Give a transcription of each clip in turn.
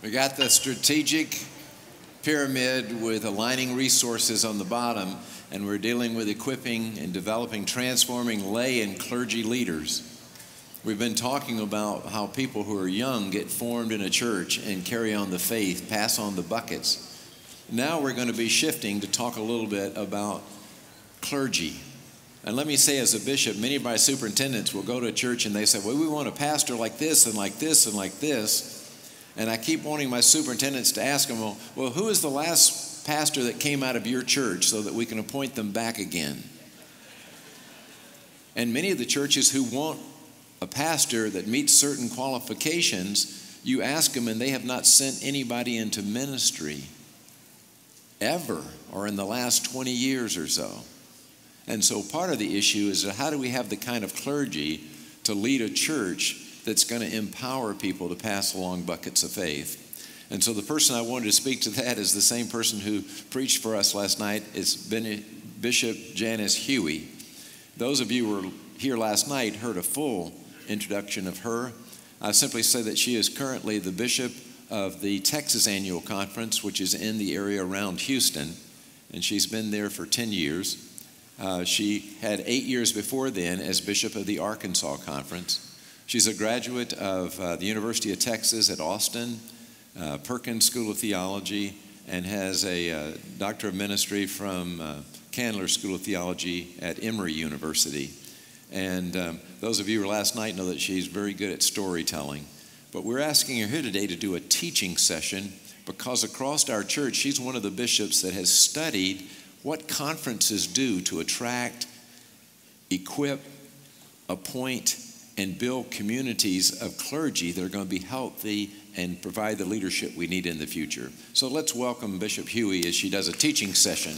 We got the strategic pyramid with aligning resources on the bottom, and we're dealing with equipping and developing, transforming lay and clergy leaders. We've been talking about how people who are young get formed in a church and carry on the faith, pass on the buckets. Now we're going to be shifting to talk a little bit about clergy. And let me say, as a bishop, many of my superintendents will go to a church and they say, well, we want a pastor like this and like this and like this. And I keep wanting my superintendents to ask them, well, who is the last pastor that came out of your church so that we can appoint them back again? And many of the churches who want a pastor that meets certain qualifications, you ask them and they have not sent anybody into ministry ever, or in the last 20 years or so. And so part of the issue is how do we have the kind of clergy to lead a church that's going to empower people to pass along buckets of faith. And so the person I wanted to speak to that is the same person who preached for us last night. It's Bishop Janice Huie. Those of you who were here last night heard a full introduction of her. I'll simply say that she is currently the bishop of the Texas Annual Conference, which is in the area around Houston, and she's been there for 10 years. She had 8 years before then as bishop of the Arkansas Conference. She's a graduate of the University of Texas at Austin, Perkins School of Theology, and has a Doctor of Ministry from Candler School of Theology at Emory University. And those of you who were last night know that she's very good at storytelling. But we're asking her here today to do a teaching session because across our church, she's one of the bishops that has studied what conferences do to attract, equip, appoint, and build communities of clergy that are going to be healthy and provide the leadership we need in the future. So let's welcome Bishop Huie as she does a teaching session.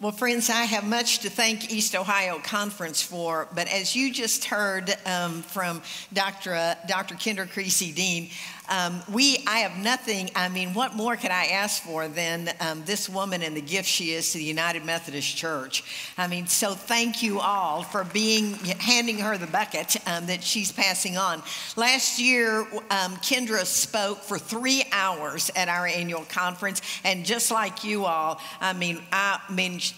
Well, friends, I have much to thank East Ohio Conference for, but as you just heard from Dr. Kendra Creasy-Dean, I have nothing, what more could I ask for than this woman and the gift she is to the United Methodist Church? So thank you all for handing her the bucket that she's passing on. Last year, Kendra spoke for 3 hours at our annual conference, and just like you all,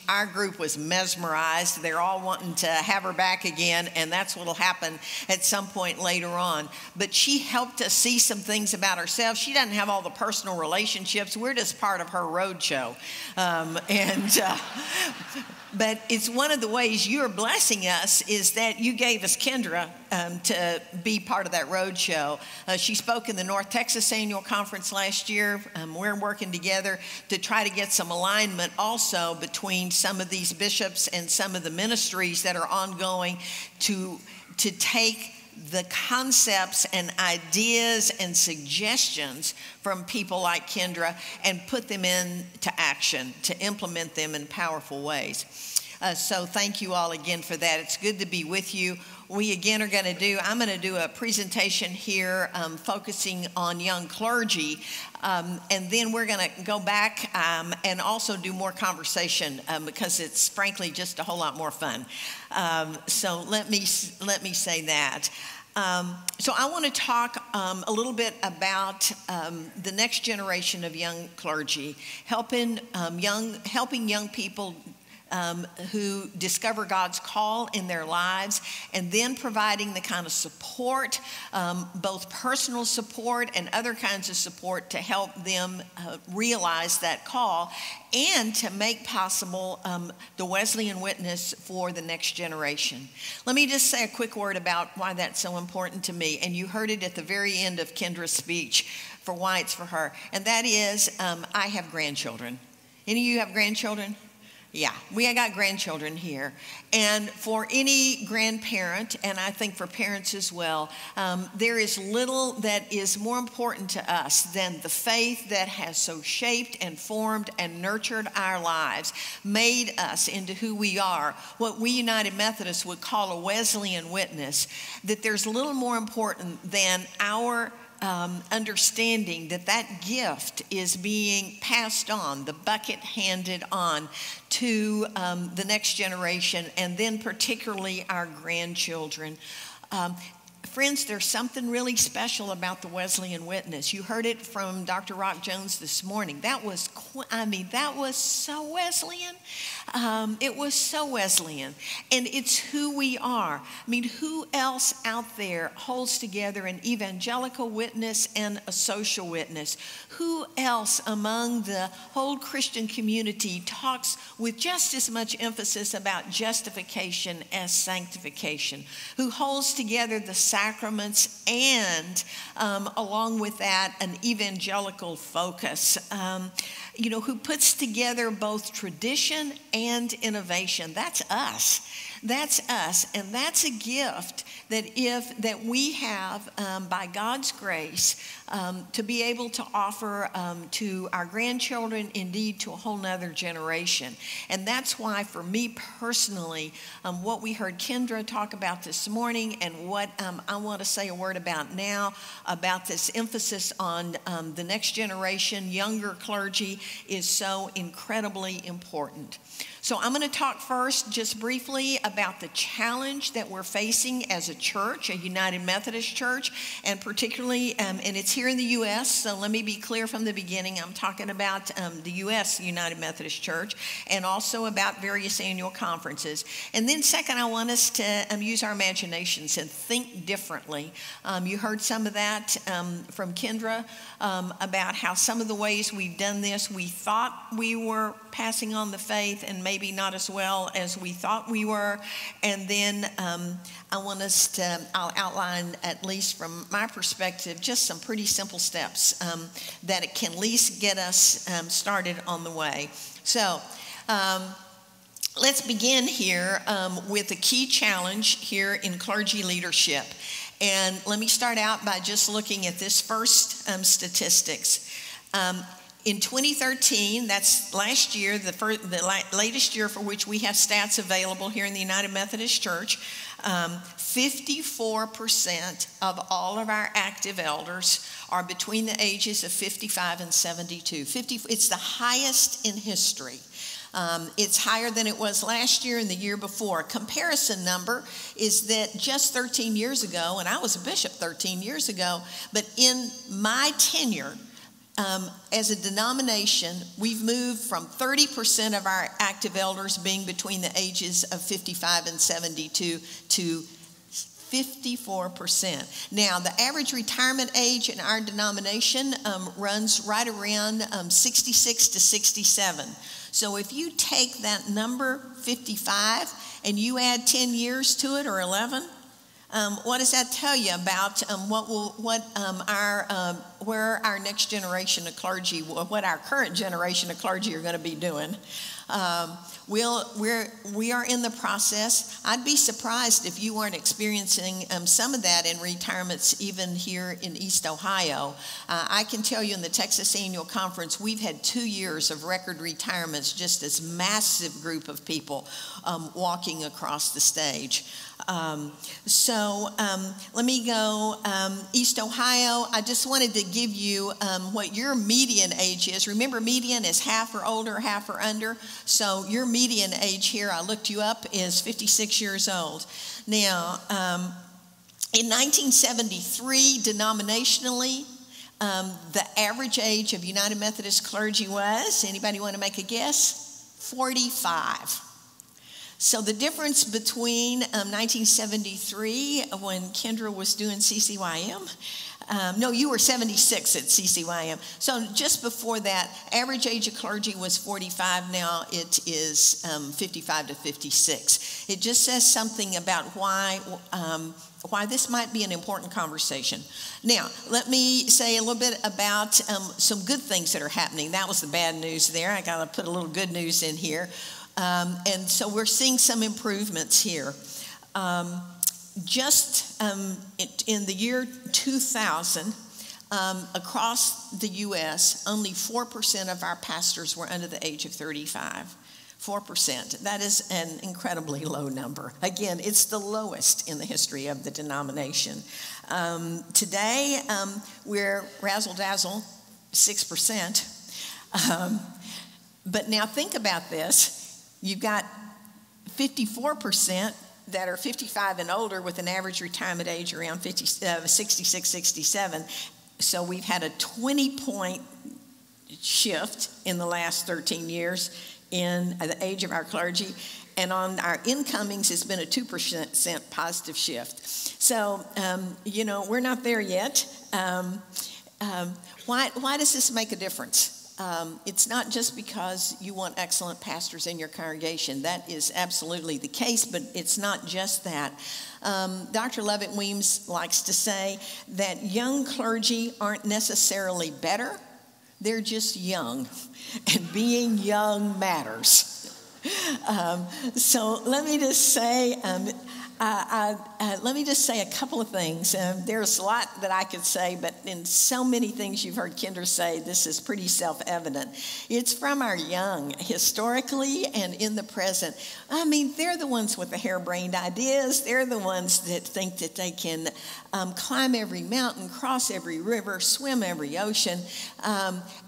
our group was mesmerized. They're all wanting to have her back again, and that's what will happen at some point later on. But she helped us see some things about ourselves. She doesn't have all the personal relationships. We're just part of her road show. But it's one of the ways you're blessing us is that you gave us Kendra to be part of that road show. She spoke in the North Texas Annual Conference last year. We're working together to try to get some alignment also between some of these bishops and some of the ministries that are ongoing to take the concepts and ideas and suggestions from people like Kendra and put them into action to implement them in powerful ways. So thank you all again for that. It's good to be with you. We again I'm going to do a presentation here focusing on young clergy. And then we're going to go back and also do more conversation because it's frankly just a whole lot more fun. So let me say that. So I want to talk a little bit about the next generation of young clergy, helping young people who discover God's call in their lives, and then providing the kind of support, both personal support and other kinds of support to help them realize that call and to make possible the Wesleyan witness for the next generation. Let me just say a quick word about why that's so important to me, and you heard it at the very end of Kendra's speech for why it's for her, and that is I have grandchildren. Any of you have grandchildren? Yeah, we got grandchildren here. And for any grandparent, and I think for parents as well, there is little that is more important to us than the faith that has so shaped and formed and nurtured our lives, made us into who we are, what we United Methodists would call a Wesleyan witness, that there's little more important than our understanding that that gift is being passed on, the bucket handed on to the next generation, and then particularly our grandchildren. Friends, there's something really special about the Wesleyan witness. You heard it from Dr. Rock Jones this morning. That was so Wesleyan. It was so Wesleyan. And it's who we are. I mean, who else out there holds together an evangelical witness and a social witness? Who else among the whole Christian community talks with just as much emphasis about justification as sanctification? Who holds together the sacraments and along with that an evangelical focus, who puts together both tradition and innovation. That's us. That's us, and that's a gift that we have by God's grace to be able to offer to our grandchildren, indeed to a whole nother generation. And that's why, for me personally, what we heard Kendra talk about this morning and what I want to say a word about now, about this emphasis on the next generation, younger clergy, is so incredibly important. So I'm going to talk first just briefly about the challenge that we're facing as a church, a United Methodist Church, and particularly, and it's here in the U.S., so let me be clear from the beginning, I'm talking about the U.S. United Methodist Church, and also about various annual conferences. And then second, I want us to use our imaginations and think differently. You heard some of that from Kendra about how some of the ways we've done this, we thought we were passing on the faith and maybe not as well as we thought we were. And then I'll outline, at least from my perspective, just some pretty simple steps that it can at least get us started on the way. So let's begin here with a key challenge here in clergy leadership. And let me start out by just looking at this first statistics. In 2013, that's last year, the latest year for which we have stats available here in the United Methodist Church, 54% of all of our active elders are between the ages of 55 and 72. It's the highest in history. It's higher than it was last year and the year before. A comparison number is that just 13 years ago, and I was a bishop 13 years ago, but in my tenure, as a denomination, we've moved from 30% of our active elders being between the ages of 55 and 72 to 54%. Now, the average retirement age in our denomination runs right around 66 to 67. So if you take that number, 55, and you add 10 years to it, or 11, what does that tell you about where our next generation of clergy, what our current generation of clergy are going to be doing? We are in the process. I'd be surprised if you weren't experiencing some of that in retirements even here in East Ohio. I can tell you in the Texas Annual Conference, we've had 2 years of record retirements, just this massive group of people walking across the stage. Let me go East Ohio. I just wanted to give you what your median age is. Remember, median is half or older, half or under. So your median age here, I looked you up, is 56 years old. Now, in 1973, denominationally, the average age of United Methodist clergy was, anybody want to make a guess? 45. So the difference between 1973, when Kendra was doing CCYM, no, you were 76 at CCYM. So just before that, average age of clergy was 45. Now it is 55 to 56. It just says something about why this might be an important conversation. Now, let me say a little bit about some good things that are happening. That was the bad news there. I got to put a little good news in here. And so we're seeing some improvements here. In the year 2000, across the U.S., only 4% of our pastors were under the age of 35. 4%. That is an incredibly low number. Again, it's the lowest in the history of the denomination. Today, we're razzle-dazzle, 6%. But now think about this. You've got 54% that are 55 and older with an average retirement age around 66, 67. So we've had a 20-point shift in the last 13 years in the age of our clergy. And on our incomings, it's been a 2% positive shift. So, we're not there yet. Why does this make a difference? It's not just because you want excellent pastors in your congregation. That is absolutely the case, but it's not just that. Dr. Lovett Weems likes to say that young clergy aren't necessarily better. They're just young, and being young matters. So let me just say, a couple of things. There's a lot that I could say, but in so many things you've heard Kendra say, this is pretty self-evident. It's from our young, historically and in the present. I mean, they're the ones with the harebrained ideas. They're the ones that think that they can climb every mountain, cross every river, swim every ocean.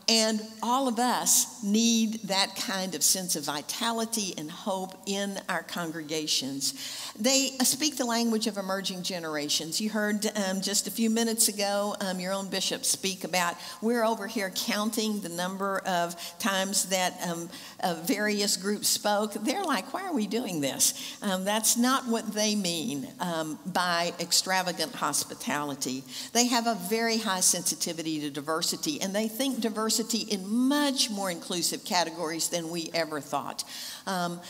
And all of us need that kind of sense of vitality and hope in our congregations. They speak the language of emerging generations. You heard just a few minutes ago your own bishop speak about, we're over here counting the number of times that various groups spoke. They're like, why are we doing this? That's not what they mean by extravagant hospitality. They have a very high sensitivity to diversity, and they think diversity in much more inclusive categories than we ever thought.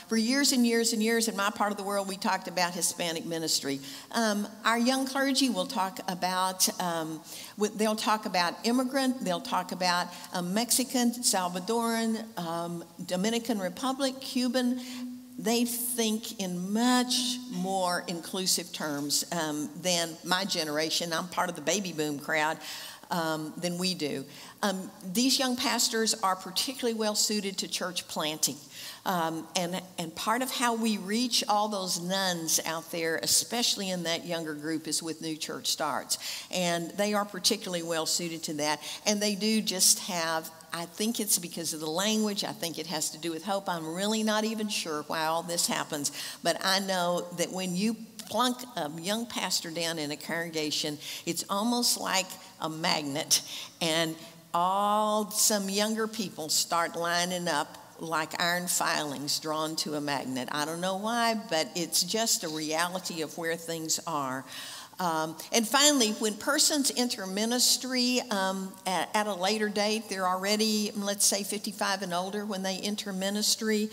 For years and years and years in my part of the world, we talked about Hispanic ministry. Our young clergy will talk about, they'll talk about immigrant, they'll talk about Mexican, Salvadoran, Dominican Republic, Cuban. They think in much more inclusive terms than my generation. I'm part of the baby boom crowd. Than we do. These young pastors are particularly well suited to church planting. And part of how we reach all those nuns out there, especially in that younger group, is with new church starts. And they are particularly well suited to that. And they do just have, I think it's because of the language. I think it has to do with hope. I'm really not even sure why all this happens. But I know that when you plunk a young pastor down in a congregation, it's almost like a magnet, and some younger people start lining up like iron filings drawn to a magnet. I don't know why, but it's just a reality of where things are. And finally, when persons enter ministry at a later date, they're already, let's say, 55 and older when they enter ministry.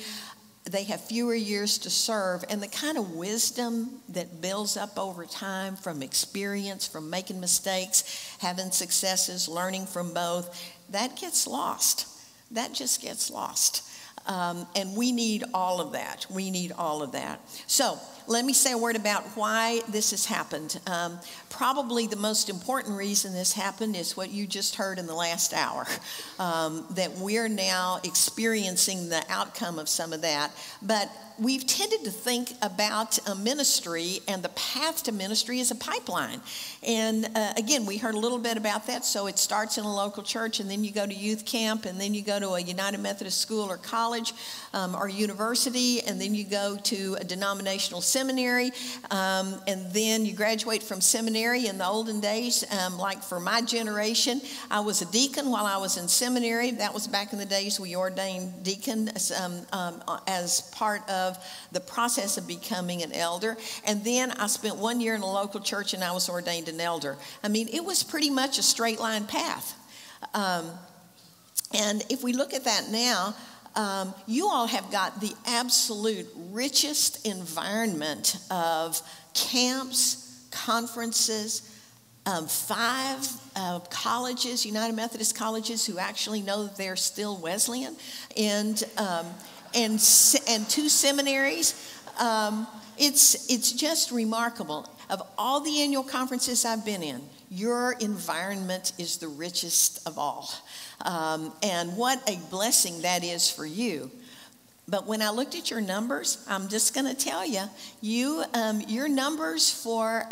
They have fewer years to serve, and the kind of wisdom that builds up over time from experience, from making mistakes, having successes, learning from both, that gets lost. That just gets lost. And we need all of that. We need all of that. So let me say a word about why this has happened. Probably the most important reason this happened is what you just heard in the last hour, that we're now experiencing the outcome of some of that. But we've tended to think about a ministry and the path to ministry as a pipeline. And again, we heard a little bit about that. So it starts in a local church, and then you go to youth camp, and then you go to a United Methodist school or college or university, and then you go to a denominational seminary, and then you graduate from seminary. In the olden days, like for my generation, I was a deacon while I was in seminary. That was back in the days we ordained deacon as part of the process of becoming an elder. And then I spent 1 year in a local church, and I was ordained an elder. I mean, it was pretty much a straight line path. And if we look at that now, you all have got the absolute richest environment of camps, conferences, 5 colleges, United Methodist colleges, who actually know that they're still Wesleyan, and 2 seminaries. It's just remarkable. Of all the annual conferences I've been in, your environment is the richest of all. And what a blessing that is for you. But when I looked at your numbers, I'm just going to tell you, your numbers for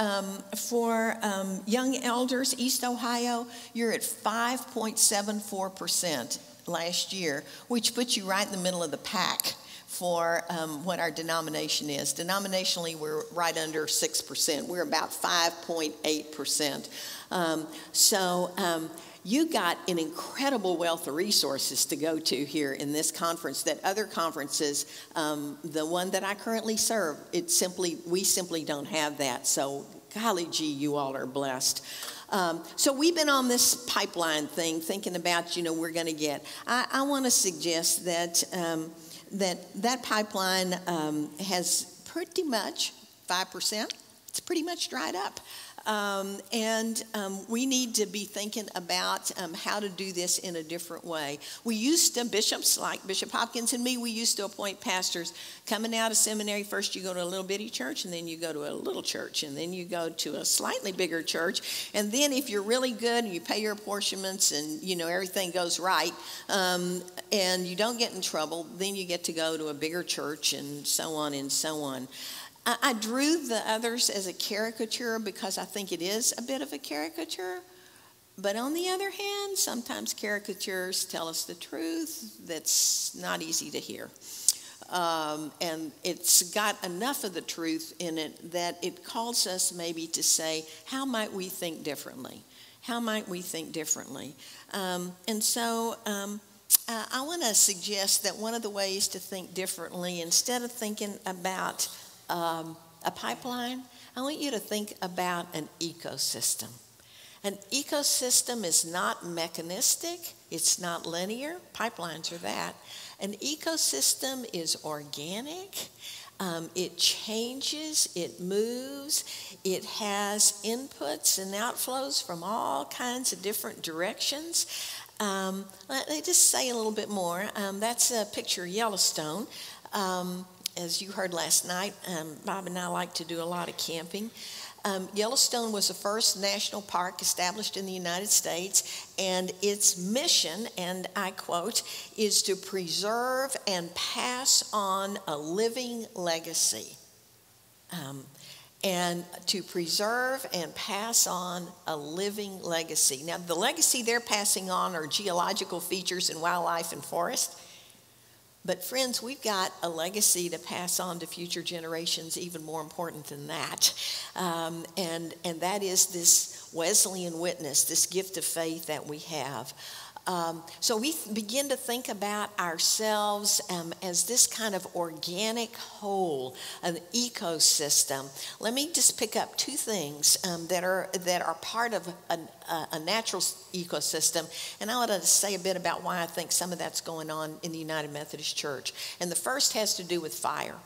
young elders, East Ohio, you're at 5.74% last year, which puts you right in the middle of the pack for what our denomination is. Denominationally, we're right under 6%. We're about 5.8%. You got an incredible wealth of resources to go to here in this conference that other conferences, the one that I currently serve, we simply don't have that. So golly gee, you all are blessed. So we've been on this pipeline thing, thinking about, we're going to get. I want to suggest that that pipeline has pretty much 5%. It's pretty much dried up. We need to be thinking about how to do this in a different way. We used to, bishops like Bishop Hopkins and me, we used to appoint pastors coming out of seminary. First you go to a little bitty church, and then you go to a little church, and then you go to a slightly bigger church. And then if you're really good and you pay your apportionments and, everything goes right, and you don't get in trouble, then you get to go to a bigger church and so on and so on. I drew the others as a caricature because I think it is a bit of a caricature. But on the other hand, sometimes caricatures tell us the truth that's not easy to hear. And it's got enough of the truth in it that it calls us maybe to say, how might we think differently? How might we think differently? I want to suggest that one of the ways to think differently, instead of thinking about a pipeline, I want you to think about an ecosystem. An ecosystem is not mechanistic. It's not linear. Pipelines are that. An ecosystem is organic. It changes. It moves. It has inputs and outflows from all kinds of different directions. Let me just say a little bit more. That's a picture of Yellowstone. As you heard last night, Bob and I like to do a lot of camping. Yellowstone was the first national park established in the United States, and its mission, and I quote, is to preserve and pass on a living legacy. And to preserve and pass on a living legacy. Now, the legacy they're passing on are geological features and wildlife and forest. But friends, we've got a legacy to pass on to future generations, even more important than that. And that is this Wesleyan witness, this gift of faith that we have. So we begin to think about ourselves as this kind of organic whole, an ecosystem. Let me just pick up two things that are part of a natural ecosystem, and I want to say a bit about why I think some of that's going on in the United Methodist Church. And the first has to do with fire.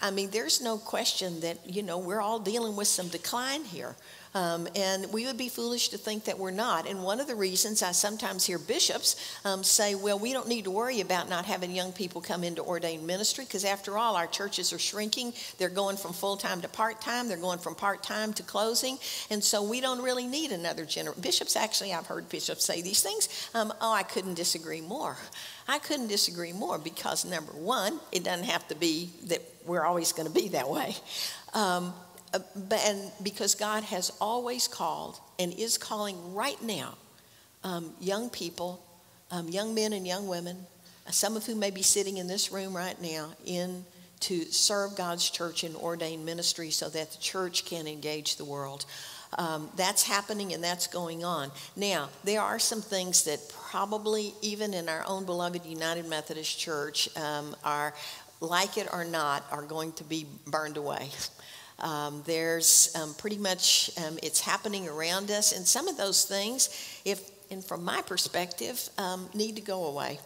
There's no question that, we're all dealing with some decline here. And we would be foolish to think that we're not. And one of the reasons I sometimes hear bishops say, well, we don't need to worry about not having young people come into ordained ministry, because after all, our churches are shrinking. They're going from full-time to part-time. They're going from part-time to closing. And so we don't really need another generation. Bishops, actually, I've heard bishops say these things. I couldn't disagree more. I couldn't disagree more because, number one, it doesn't have to be that we're always going to be that way. And because God has always called and is calling right now young people, young men and young women, some of whom may be sitting in this room right now, in to serve God's church in ordained ministry so that the church can engage the world. That's happening and that's going on. Now, there are some things that probably, even in our own beloved United Methodist Church, are, like it or not, are going to be burned away. There's pretty much, it's happening around us. And some of those things, and from my perspective, need to go away.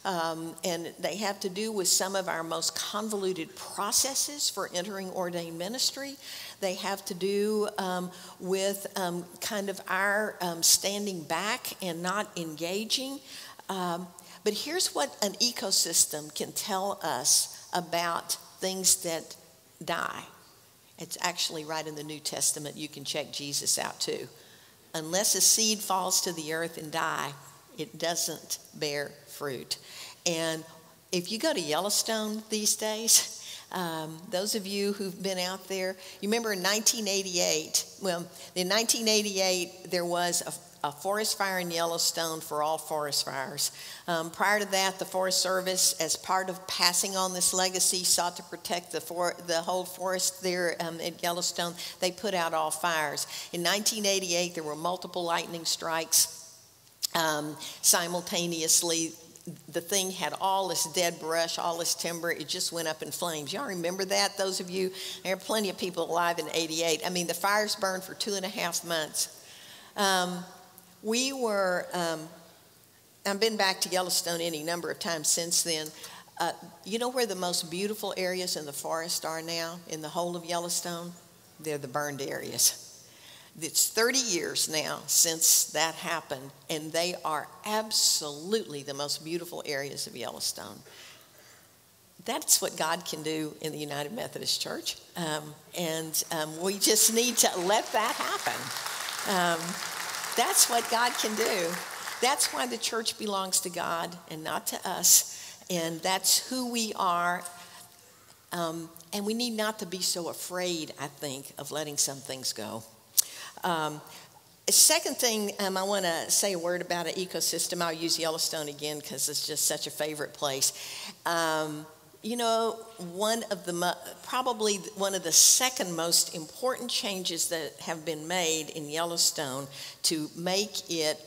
And they have to do with some of our most convoluted processes for entering ordained ministry. They have to do with kind of our standing back and not engaging. But here's what an ecosystem can tell us about things that die. It's actually right in the New Testament. You can check Jesus out too. Unless a seed falls to the earth and die, it doesn't bear fruit. And if you go to Yellowstone these days, those of you who've been out there, you remember in 1988, there was a forest fire in Yellowstone for all forest fires. Prior to that, the Forest Service, as part of passing on this legacy, sought to protect the whole forest there at Yellowstone. They put out all fires. In 1988, there were multiple lightning strikes simultaneously. The thing had all this dead brush, all this timber. It just went up in flames. Y'all remember that? Those of you, there are plenty of people alive in 88. I mean, the fires burned for 2.5 months. I've been back to Yellowstone any number of times since then. You know where the most beautiful areas in the forest are now, in the whole of Yellowstone? They're the burned areas. It's 30 years now since that happened, and they are absolutely the most beautiful areas of Yellowstone. That's what God can do in the United Methodist Church, and we just need to let that happen. That's what God can do. That's why the church belongs to God and not to us, and that's who we are. And we need not to be so afraid, I think, of letting some things go. Second thing, I want to say a word about an ecosystem. I'll use Yellowstone again because it's just such a favorite place. You know, probably one of the second most important changes that have been made in Yellowstone to make it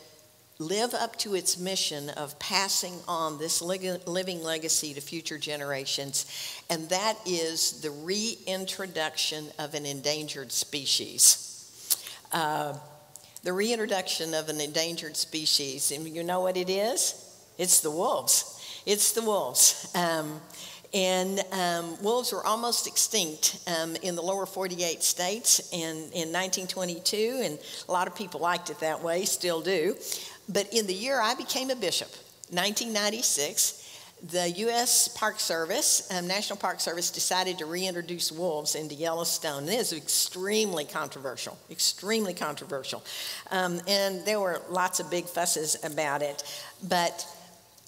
live up to its mission of passing on this living legacy to future generations, and that is the reintroduction of an endangered species. The reintroduction of an endangered species, and you know what it is? It's the wolves. It's the wolves. Wolves were almost extinct in the lower 48 states in 1922, and a lot of people liked it that way, still do. But in the year I became a bishop, 1996, the U.S. Park Service, National Park Service, decided to reintroduce wolves into Yellowstone. And it is extremely controversial, and there were lots of big fusses about it. But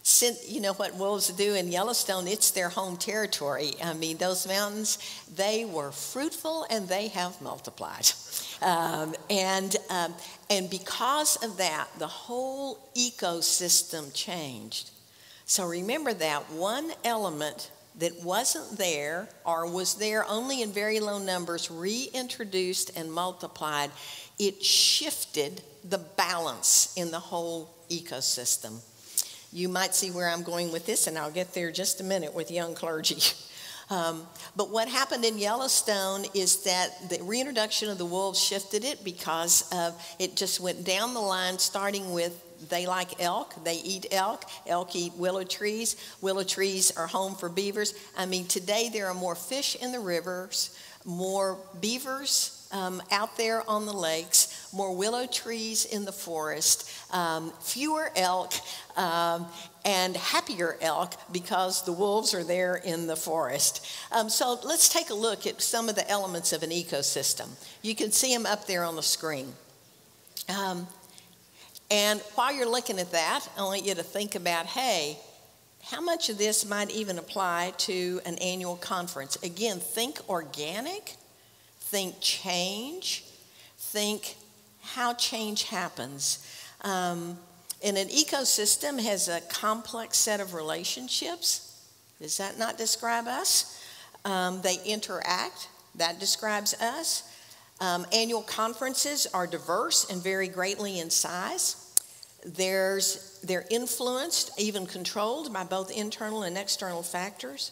since, you know what wolves do in Yellowstone, it's their home territory. I mean, those mountains, they were fruitful and they have multiplied. And because of that, the whole ecosystem changed. So remember that one element that wasn't there or was there only in very low numbers, reintroduced and multiplied, it shifted the balance in the whole ecosystem. You might see where I'm going with this, and I'll get there just a minute with young clergy. But what happened in Yellowstone is that the reintroduction of the wolves shifted it because it just went down the line, starting with they like elk. They eat elk. Elk eat willow trees. Willow trees are home for beavers. I mean, today there are more fish in the rivers, more beavers out there on the lakes, more willow trees in the forest, fewer elk, and happier elk because the wolves are there in the forest. So let's take a look at some of the elements of an ecosystem. You can see them up there on the screen. And while you're looking at that, I want you to think about, hey, how much of this might even apply to an annual conference? Again, think organic, think change, think how change happens. And an ecosystem has a complex set of relationships. Does that not describe us? They interact. That describes us. Annual conferences are diverse and vary greatly in size. They're influenced, even controlled by both internal and external factors.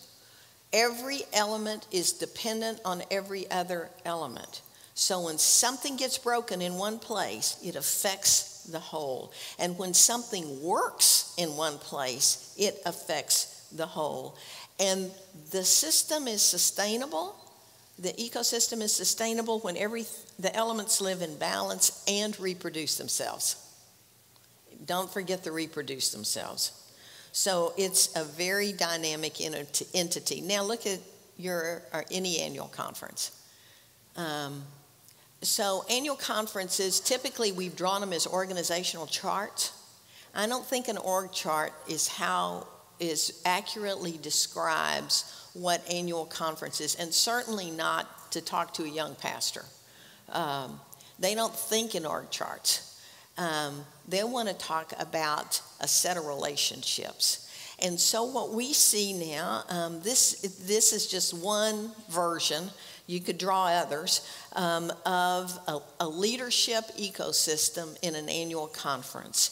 Every element is dependent on every other element. So when something gets broken in one place, it affects the whole. And when something works in one place, it affects the whole. And the system is sustainable. The ecosystem is sustainable when the elements live in balance and reproduce themselves. Don't forget to reproduce themselves. So it's a very dynamic entity. Now look at any annual conference. So annual conferences, typically we've drawn them as organizational charts. I don't think an org chart is how accurately describes what annual conference is, and certainly not to talk to a young pastor. They don't think in org charts. They want to talk about a set of relationships. And so what we see now, this is just one version, you could draw others, of a leadership ecosystem in an annual conference.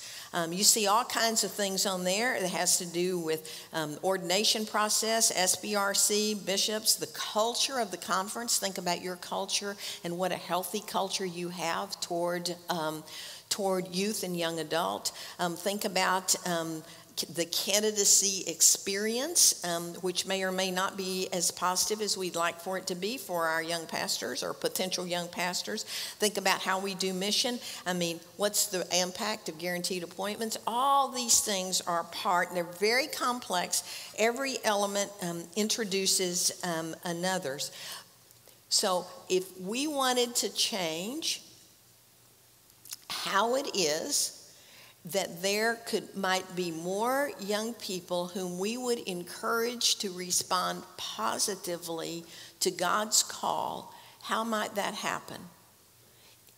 You see all kinds of things on there. It has to do with ordination process, SBRC, bishops, the culture of the conference. Think about your culture and what a healthy culture you have toward youth and young adult. Think about the candidacy experience, which may or may not be as positive as we'd like for it to be for our young pastors or potential young pastors. Think about how we do mission. I mean, what's the impact of guaranteed appointments? All these things are part, and they're very complex. Every element introduces another's. So if we wanted to change how it is that there might be more young people whom we would encourage to respond positively to God's call, how might that happen?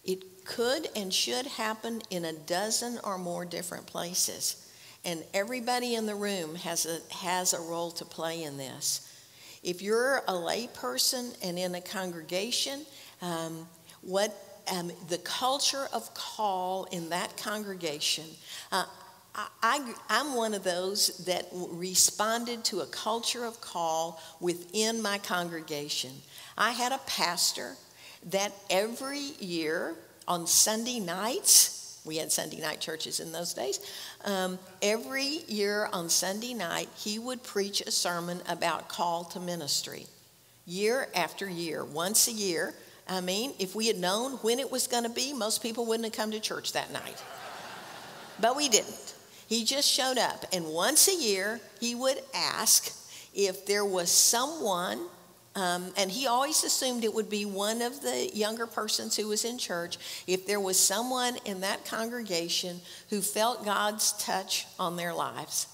It could and should happen in a dozen or more different places. And everybody in the room has a role to play in this. If you're a lay person and in a congregation, the culture of call in that congregation, I'm one of those that responded to a culture of call within my congregation. I had a pastor that every year on Sunday nights, we had Sunday night churches in those days, every year on Sunday night, he would preach a sermon about call to ministry. Year after year, once a year. I mean, if we had known when it was going to be, most people wouldn't have come to church that night. But we didn't. He just showed up. And once a year, he would ask if there was someone, and he always assumed it would be one of the younger persons who was in church, if there was someone in that congregation who felt God's touch on their lives.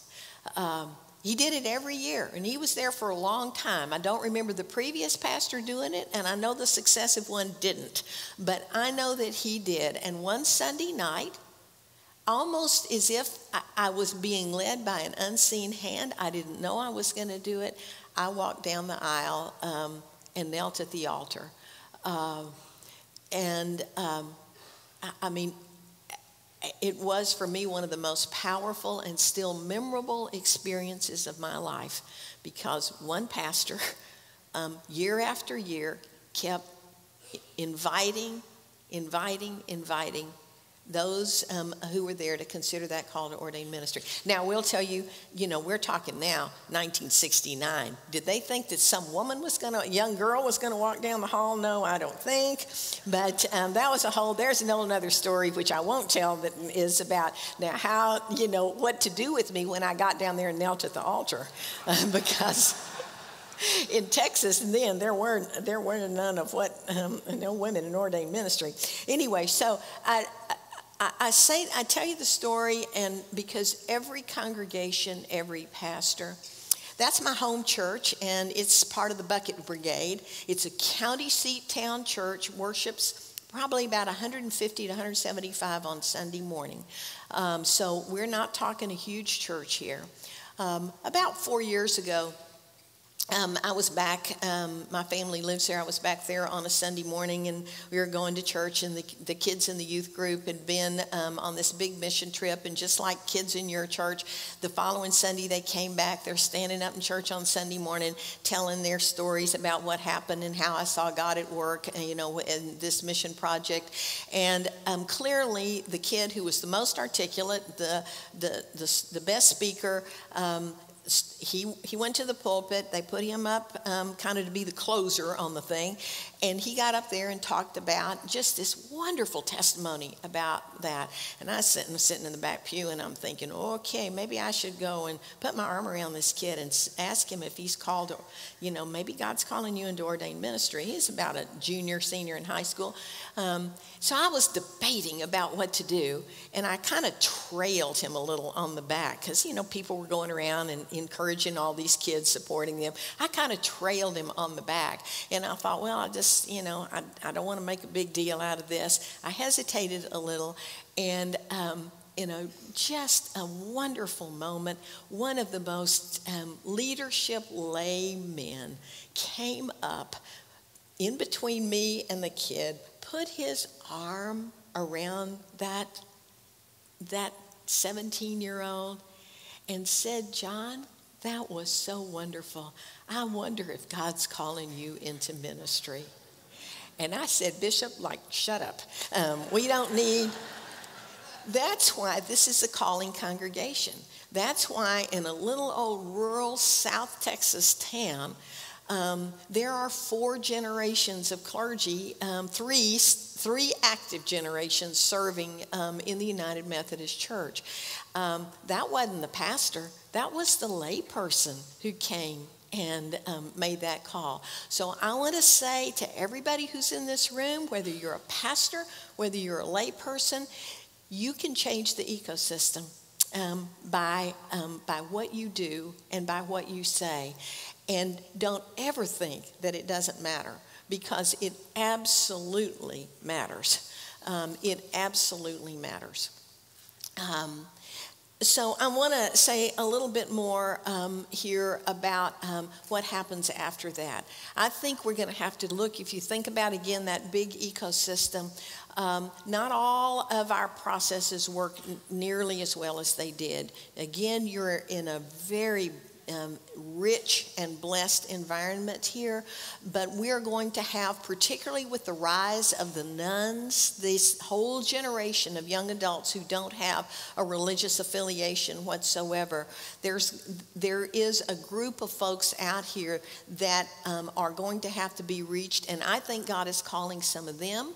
He did it every year, and he was there for a long time. I don't remember the previous pastor doing it, and I know the successive one didn't. But I know that he did. And one Sunday night, almost as if I was being led by an unseen hand, I didn't know I was going to do it, I walked down the aisle and knelt at the altar. I mean, it was for me one of the most powerful and still memorable experiences of my life, because one pastor, year after year, kept inviting those who were there to consider that call to ordained ministry. Now, we'll tell you, we're talking now, 1969. Did they think that some young girl was going to walk down the hall? No, I don't think. But that was there's another story, which I won't tell, that is about now how, what to do with me when I got down there and knelt at the altar. Because in Texas, then there were none of no women in ordained ministry. Anyway, so I tell you the story, and because every congregation, every pastor, that's my home church, and it's part of the Bucket Brigade. It's a county seat town church, worships probably about 150 to 175 on Sunday morning. So we're not talking a huge church here. About 4 years ago, I was back, my family lives there. I was back there on a Sunday morning, and we were going to church, and the kids in the youth group had been on this big mission trip. And just like kids in your church, the following Sunday they came back. They're standing up in church on Sunday morning telling their stories about what happened and how I saw God at work, in this mission project. And clearly the kid who was the most articulate, the best speaker, he went to the pulpit. They put him up kind of to be the closer on the thing. And he got up there and talked about just this wonderful testimony about that. And I was sitting in the back pew, and I'm thinking, okay, maybe I should go and put my arm around this kid and ask him if he's called, maybe God's calling you into ordained ministry. He's about a junior, senior in high school. So I was debating about what to do, and I kind of trailed him a little on the back because, people were going around and, encouraging all these kids, supporting them. I kind of trailed him on the back. And I thought, well, I just, I don't want to make a big deal out of this. I hesitated a little. And, just a wonderful moment. One of the most leadership lay men came up in between me and the kid, put his arm around that 17-year-old and said, "John, that was so wonderful. I wonder if God's calling you into ministry." And I said, "Bishop, shut up. We don't need..." That's why this is a calling congregation. That's why in a little old rural South Texas town, there are 4 generations of clergy, three active generations serving in the United Methodist Church. That wasn't the pastor. That was the lay person who came and made that call. So I want to say to everybody who's in this room, whether you're a pastor, whether you're a lay person, you can change the ecosystem by what you do and by what you say. And don't ever think that it doesn't matter, because it absolutely matters. It absolutely matters. So I want to say a little bit more here about what happens after that. I think we're going to have to look, if you think about, again, that big ecosystem, not all of our processes work nearly as well as they did. Again, you're in a very rich and blessed environment here, but we're going to have, particularly with the rise of the nuns, this whole generation of young adults who don't have a religious affiliation whatsoever. There is a group of folks out here that are going to have to be reached, and I think God is calling some of them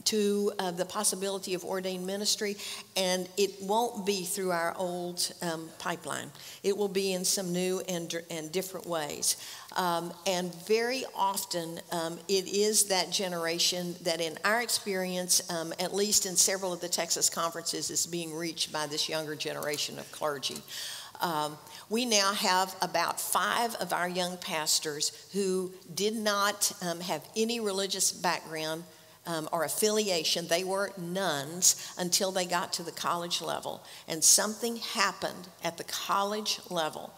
to the possibility of ordained ministry, and it won't be through our old pipeline. It will be in some new and different ways. And very often it is that generation that, in our experience, at least in several of the Texas conferences, is being reached by this younger generation of clergy. We now have about 5 of our young pastors who did not have any religious background or affiliation. They were nuns until they got to the college level. And something happened at the college level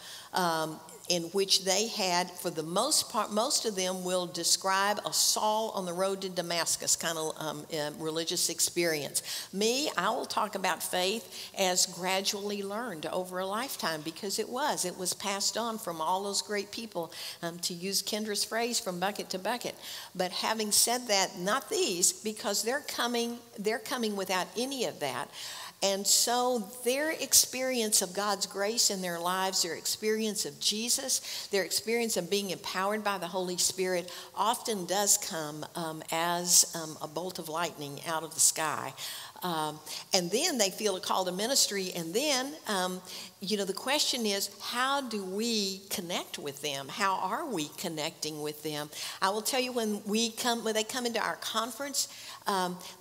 in which they had, for the most part, most of them will describe a Saul on the road to Damascus kind of religious experience. Me, I will talk about faith as gradually learned over a lifetime, because it was passed on from all those great people, to use Kendra's phrase, from bucket to bucket. But having said that, not these, because they're coming without any of that. And so their experience of God's grace in their lives, their experience of Jesus, their experience of being empowered by the Holy Spirit often does come as a bolt of lightning out of the sky. And then they feel a call to ministry. And then, the question is, how do we connect with them? How are we connecting with them? I will tell you, when they come into our conference,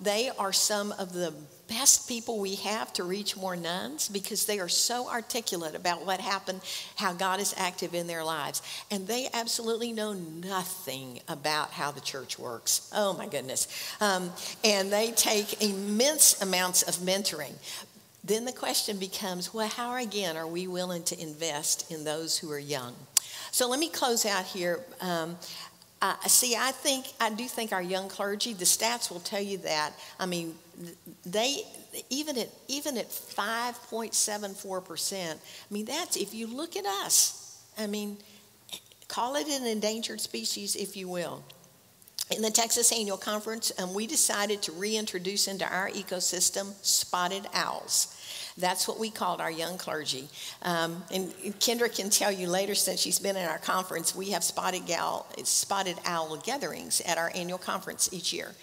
they are some of the best people we have to reach more nuns, because they are so articulate about what happened, how God is active in their lives. And they absolutely know nothing about how the church works. Oh my goodness. And they take immense amounts of mentoring. Then the question becomes, well, how again are we willing to invest in those who are young? So let me close out here. I do think our young clergy, the stats will tell you that. I mean, they even at 5.74%. I mean, that's, if you look at us, I mean, call it an endangered species, if you will. In the Texas Annual Conference, we decided to reintroduce into our ecosystem spotted owls. That's what we called our young clergy. And Kendra can tell you later, since she's been in our conference, we have spotted owl gatherings at our annual conference each year.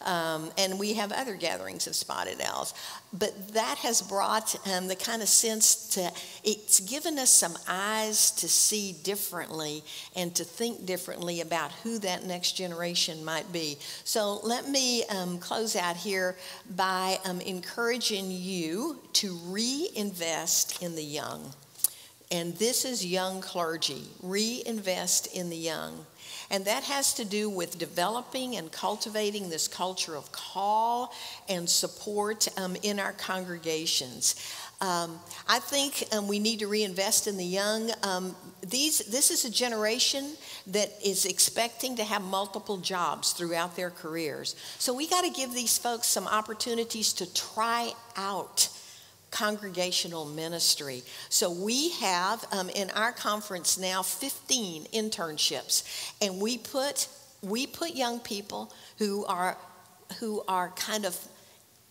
And we have other gatherings of spotted owls. But that has brought the kind of sense it's given us some eyes to see differently and to think differently about who that next generation might be. So let me close out here by encouraging you to reinvest in the young. And this is young clergy. Reinvest in the young. And that has to do with developing and cultivating this culture of call and support in our congregations. I think we need to reinvest in the young. This is a generation that is expecting to have multiple jobs throughout their careers. So we got to give these folks some opportunities to try out congregational ministry. So we have in our conference now 15 internships, and we put young people who are kind of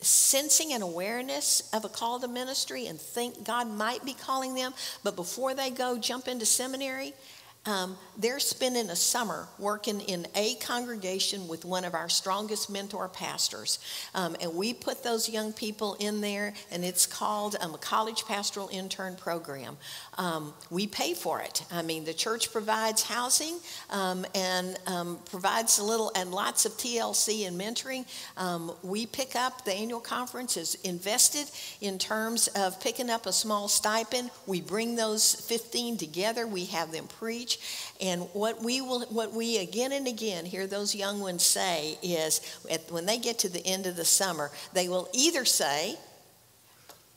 sensing an awareness of a call to ministry and think God might be calling them, but before they go jump into seminary, they're spending a summer working in a congregation with one of our strongest mentor pastors. And we put those young people in there, and it's called a college pastoral intern program. We pay for it. I mean, the church provides housing and provides lots of TLC and mentoring. We pick up, the annual conference is invested in terms of picking up a small stipend. We bring those 15 together. We have them preach. And what we again and again hear those young ones say is, when they get to the end of the summer, they will either say,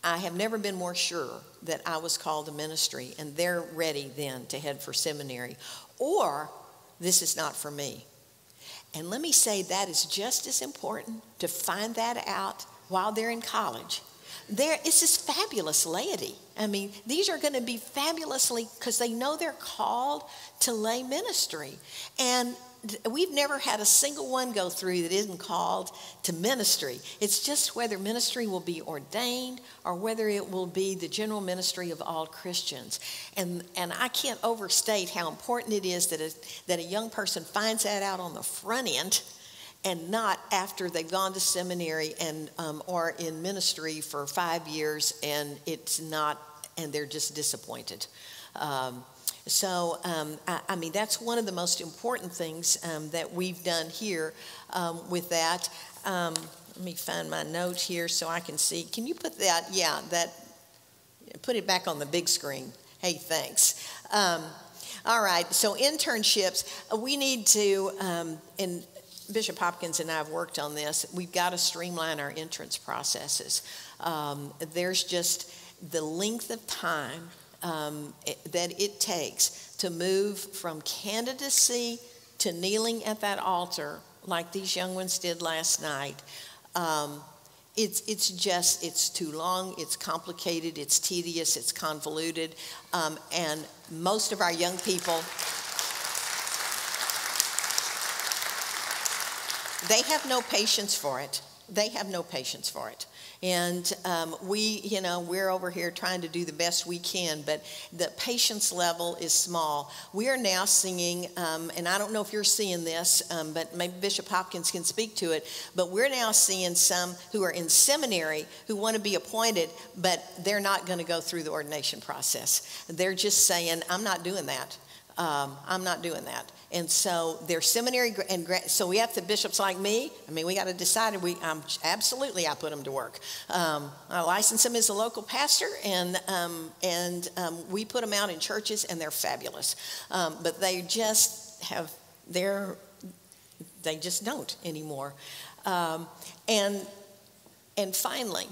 I have never been more sure that I was called to ministry, and they're ready then to head for seminary, or this is not for me. And let me say, that is just as important to find that out while they're in college. It's this fabulous laity. I mean, these are going to be fabulously, because they know they're called to lay ministry. And we've never had a single one go through that isn't called to ministry. It's just whether ministry will be ordained or whether it will be the general ministry of all Christians. And I can't overstate how important it is that a young person finds that out on the front end, and not after they've gone to seminary and or in ministry for 5 years and they're just disappointed. I mean, that's one of the most important things that we've done here with that. Let me find my note here so I can see. Can you put that? Yeah, put it back on the big screen. Hey, thanks. All right, so internships, we need to, and Bishop Hopkins and I have worked on this. We've got to streamline our entrance processes. There's just the length of time that it takes to move from candidacy to kneeling at that altar like these young ones did last night. It's too long, it's complicated, it's tedious, it's convoluted, and most of our young people, they have no patience for it. They have no patience for it. And we're over here trying to do the best we can, but the patience level is small. We are now singing, and I don't know if you're seeing this, but maybe Bishop Hopkins can speak to it, but we're now seeing some who are in seminary who want to be appointed, but they're not going to go through the ordination process. They're just saying, I'm not doing that. I'm not doing that. And so they're seminary, so we have the bishops like me. I mean, we got to decide. Absolutely, I put them to work. I license them as a local pastor, and we put them out in churches, and they're fabulous. But they just they just don't anymore. And finally,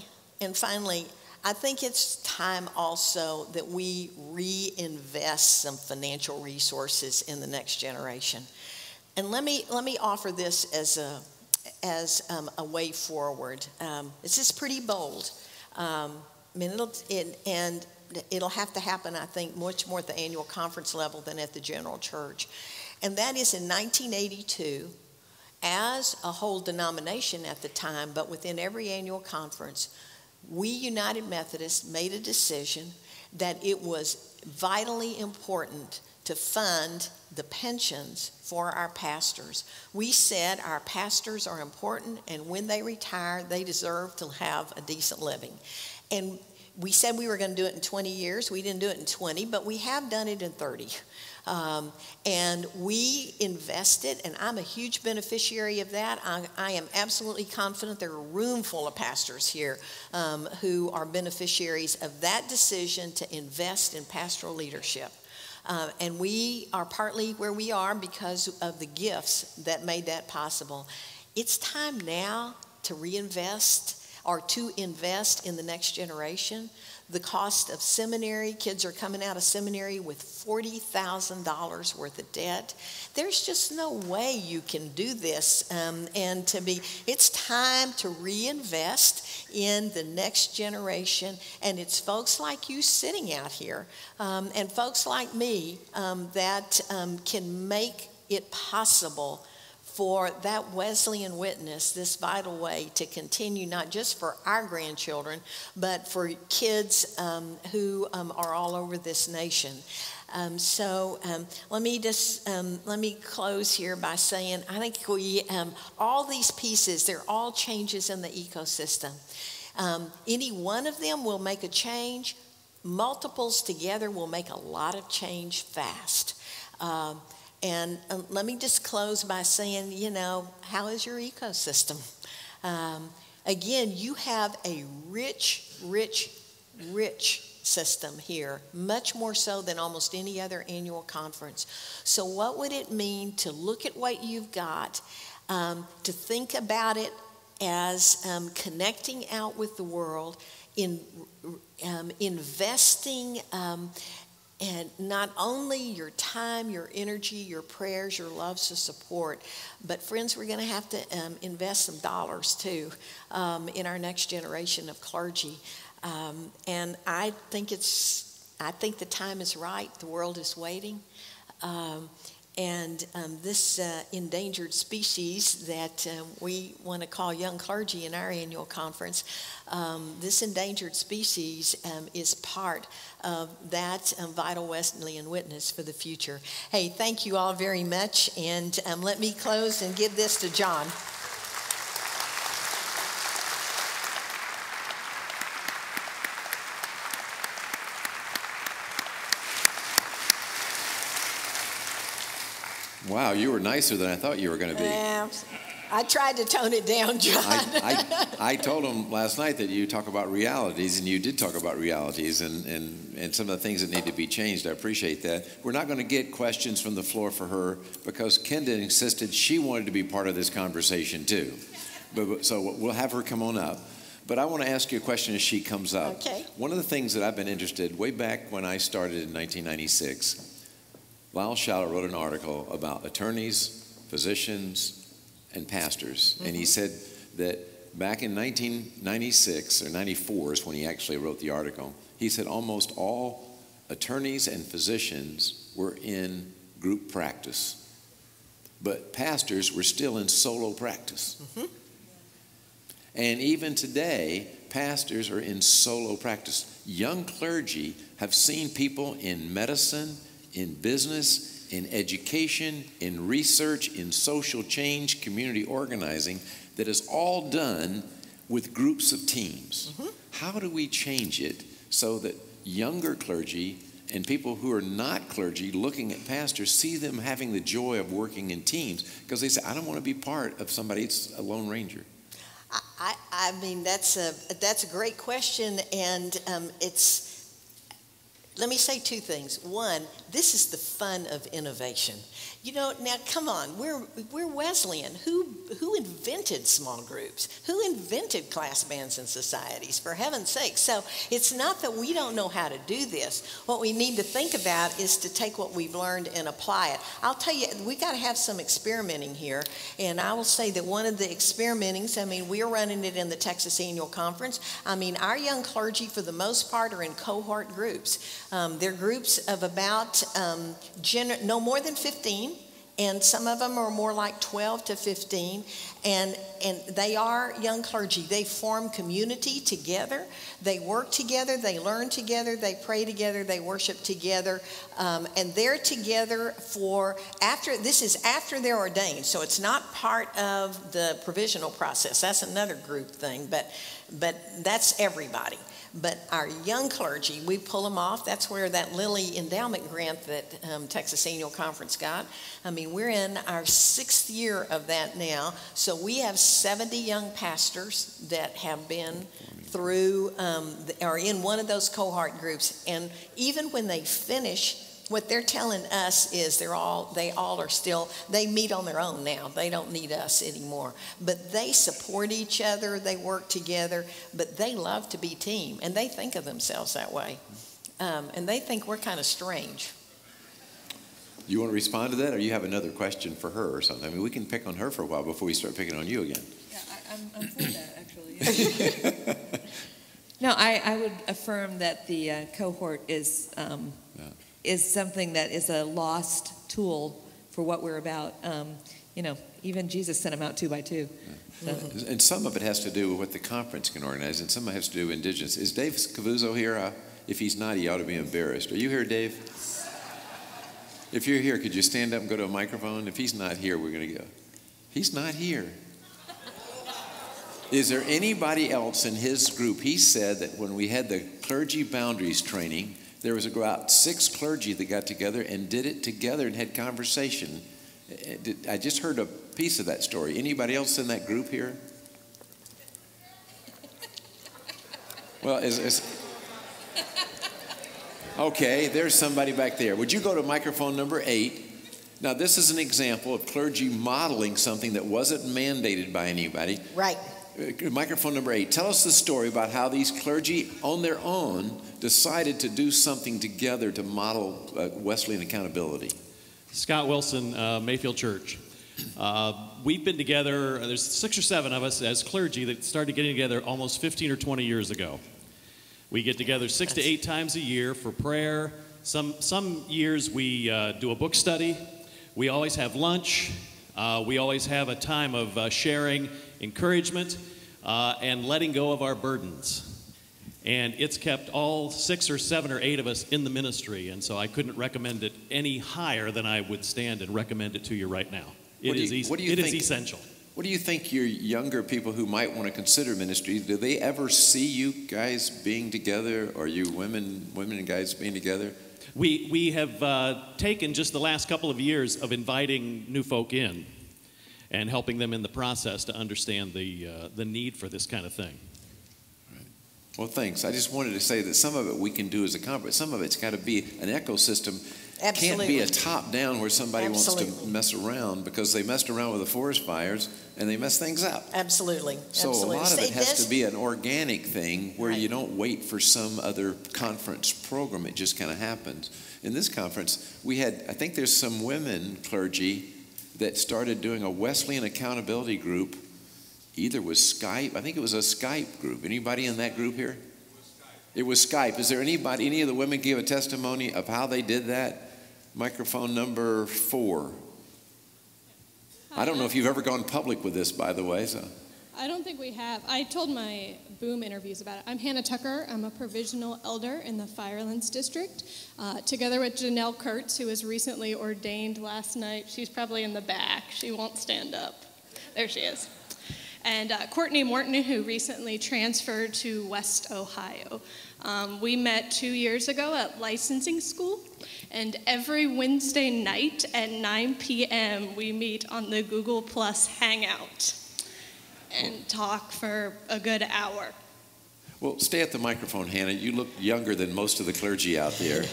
I think it's time also that we reinvest some financial resources in the next generation. And let me offer this as a way forward. This is pretty bold. It'll have to happen, I think, much more at the annual conference level than at the general church. And that is in 1982, as a whole denomination at the time, but within every annual conference, we United Methodists made a decision that it was vitally important to fund the pensions for our pastors. We said our pastors are important, and when they retire, they deserve to have a decent living. And we said we were going to do it in 20 years. We didn't do it in 20, but we have done it in 30. And we invested, and I'm a huge beneficiary of that. I am absolutely confident there are a room full of pastors here who are beneficiaries of that decision to invest in pastoral leadership. And we are partly where we are because of the gifts that made that possible. It's time now to reinvest or to invest in the next generation. The cost of seminary, kids are coming out of seminary with $40,000 worth of debt. There's just no way you can do this. It's time to reinvest in the next generation. And it's folks like you sitting out here and folks like me that can make it possible for that Wesleyan witness, this vital way to continue, not just for our grandchildren, but for kids who are all over this nation. Let me close here by saying, I think all these pieces, they're all changes in the ecosystem. Any one of them will make a change. Multiples together will make a lot of change fast. And let me just close by saying, how is your ecosystem? Again, you have a rich system here, much more so than almost any other annual conference. So what would it mean to look at what you've got, to think about it as connecting out with the world, investing and not only your time, your energy, your prayers, your loves to support, but friends, we're going to have to invest some dollars too in our next generation of clergy. And I think the time is right. The world is waiting. And this endangered species that we want to call young clergy in our annual conference, this endangered species is part of that vital Wesleyan witness for the future. Hey, thank you all very much. And let me close and give this to John. Wow, you were nicer than I thought you were going to be. I tried to tone it down, John. I told him last night that you talk about realities, and you did talk about realities and some of the things that need to be changed. I appreciate that. We're not going to get questions from the floor for her because Kenda insisted she wanted to be part of this conversation too. So we'll have her come on up. But I want to ask you a question as she comes up. Okay. One of the things that I've been interested, way back when I started in 1996, Lyle Schaller wrote an article about attorneys, physicians, and pastors. Mm-hmm. And he said that back in 1996 or 94 is when he actually wrote the article. He said almost all attorneys and physicians were in group practice, but pastors were still in solo practice. Mm-hmm. And even today, pastors are in solo practice. Young clergy have seen people in medicine, in business, in education, in research, in social change, community organizing, that is all done with groups of teams. Mm-hmm. How do we change it so that younger clergy and people who are not clergy looking at pastors see them having the joy of working in teams? Because they say, I don't want to be part of somebody that's a lone ranger. I mean, that's a great question, and let me say two things. One, this is the fun of innovation. Now come on, we're Wesleyan. Who invented small groups? Who invented class bands and societies, for heaven's sake? So it's not that we don't know how to do this. What we need to think about is to take what we've learned and apply it. I'll tell you, we got to have some experimenting here. And I will say that one of the experimentings, we're running it in the Texas Annual Conference. Our young clergy, for the most part, are in cohort groups. They're groups of about no more than 15. And some of them are more like 12 to 15, and they are young clergy. They form community together. They work together. They learn together. They pray together. They worship together, and they're together this is after they're ordained. So it's not part of the provisional process. That's another group thing, but that's everybody. But our young clergy, we pull them off. That's where that Lilly Endowment Grant that Texas Annual Conference got. I mean, we're in our 6th year of that now. So we have 70 young pastors that have been through, are in one of those cohort groups. And even when they finish, what they're telling us is they all are still, they meet on their own now. They don't need us anymore. But they support each other, they work together, but they love to be team, and they think of themselves that way. And they think we're kind of strange. You want to respond to that, or you have another question for her or something? I mean, we can pick on her for a while before we start picking on you again. Yeah, I'm for that, actually. No, I would affirm that the cohort is something that is a lost tool for what we're about. You know, even Jesus sent them out 2 by 2. Yeah. So. And some of it has to do with what the conference can organize, and some of it has to do with indigenous. Is Dave Cavuzzo here? If he's not, he ought to be embarrassed. Are you here, Dave? If you're here, could you stand up and go to a microphone? If he's not here, we're going to go. He's not here. Is there anybody else in his group? He said that when we had the clergy boundaries training, there was about 6 clergy that got together and did it together and had conversation. I just heard a piece of that story. Anybody else in that group here? Well, okay, there's somebody back there. Would you go to microphone number 8? Now, this is an example of clergy modeling something that wasn't mandated by anybody. Right. Microphone number 8. Tell us the story about how these clergy on their own decided to do something together to model Wesleyan accountability. Scott Wilson, Mayfield Church. We've been together, there's 6 or 7 of us as clergy that started getting together almost 15 or 20 years ago. We get together 6 to 8 times a year for prayer. Some years we do a book study. We always have lunch. We always have a time of sharing encouragement and letting go of our burdens. And it's kept all 6 or 7 or 8 of us in the ministry, and so I couldn't recommend it any higher than I would stand and recommend it to you right now. It is essential. What do you think your younger people who might want to consider ministry, do they ever see you guys being together, or you women and guys being together? We have taken just the last couple of years of inviting new folk in and helping them in the process to understand the need for this kind of thing. Right. Well, thanks. I just wanted to say that some of it we can do as a conference. Some of it's got to be an ecosystem. Absolutely. Can't be a top-down where somebody Absolutely. wants to mess around, because they messed around with the forest fires and they mess things up. Absolutely. So Absolutely. a lot of it has to be an organic thing where Right. you don't wait for some other conference program. It just kind of happens. In this conference, we had, I think there's some women clergy that started doing a Wesleyan accountability group, either with Skype. I think it was a Skype group. Anybody in that group here? It was Skype. Is there anybody, any of the women give a testimony of how they did that? Microphone number 4. I don't know if you've ever gone public with this, by the way. So. I don't think we have. I told my Boom interviews about it. I'm Hannah Tucker. I'm a provisional elder in the Firelands District, together with Janelle Kurtz, who was recently ordained last night. She's probably in the back. She won't stand up. There she is. And Courtney Morton, who recently transferred to West Ohio. We met 2 years ago at licensing school, and every Wednesday night at 9 p.m. we meet on the Google Plus Hangout and talk for a good hour. Well, stay at the microphone, Hannah. You look younger than most of the clergy out there.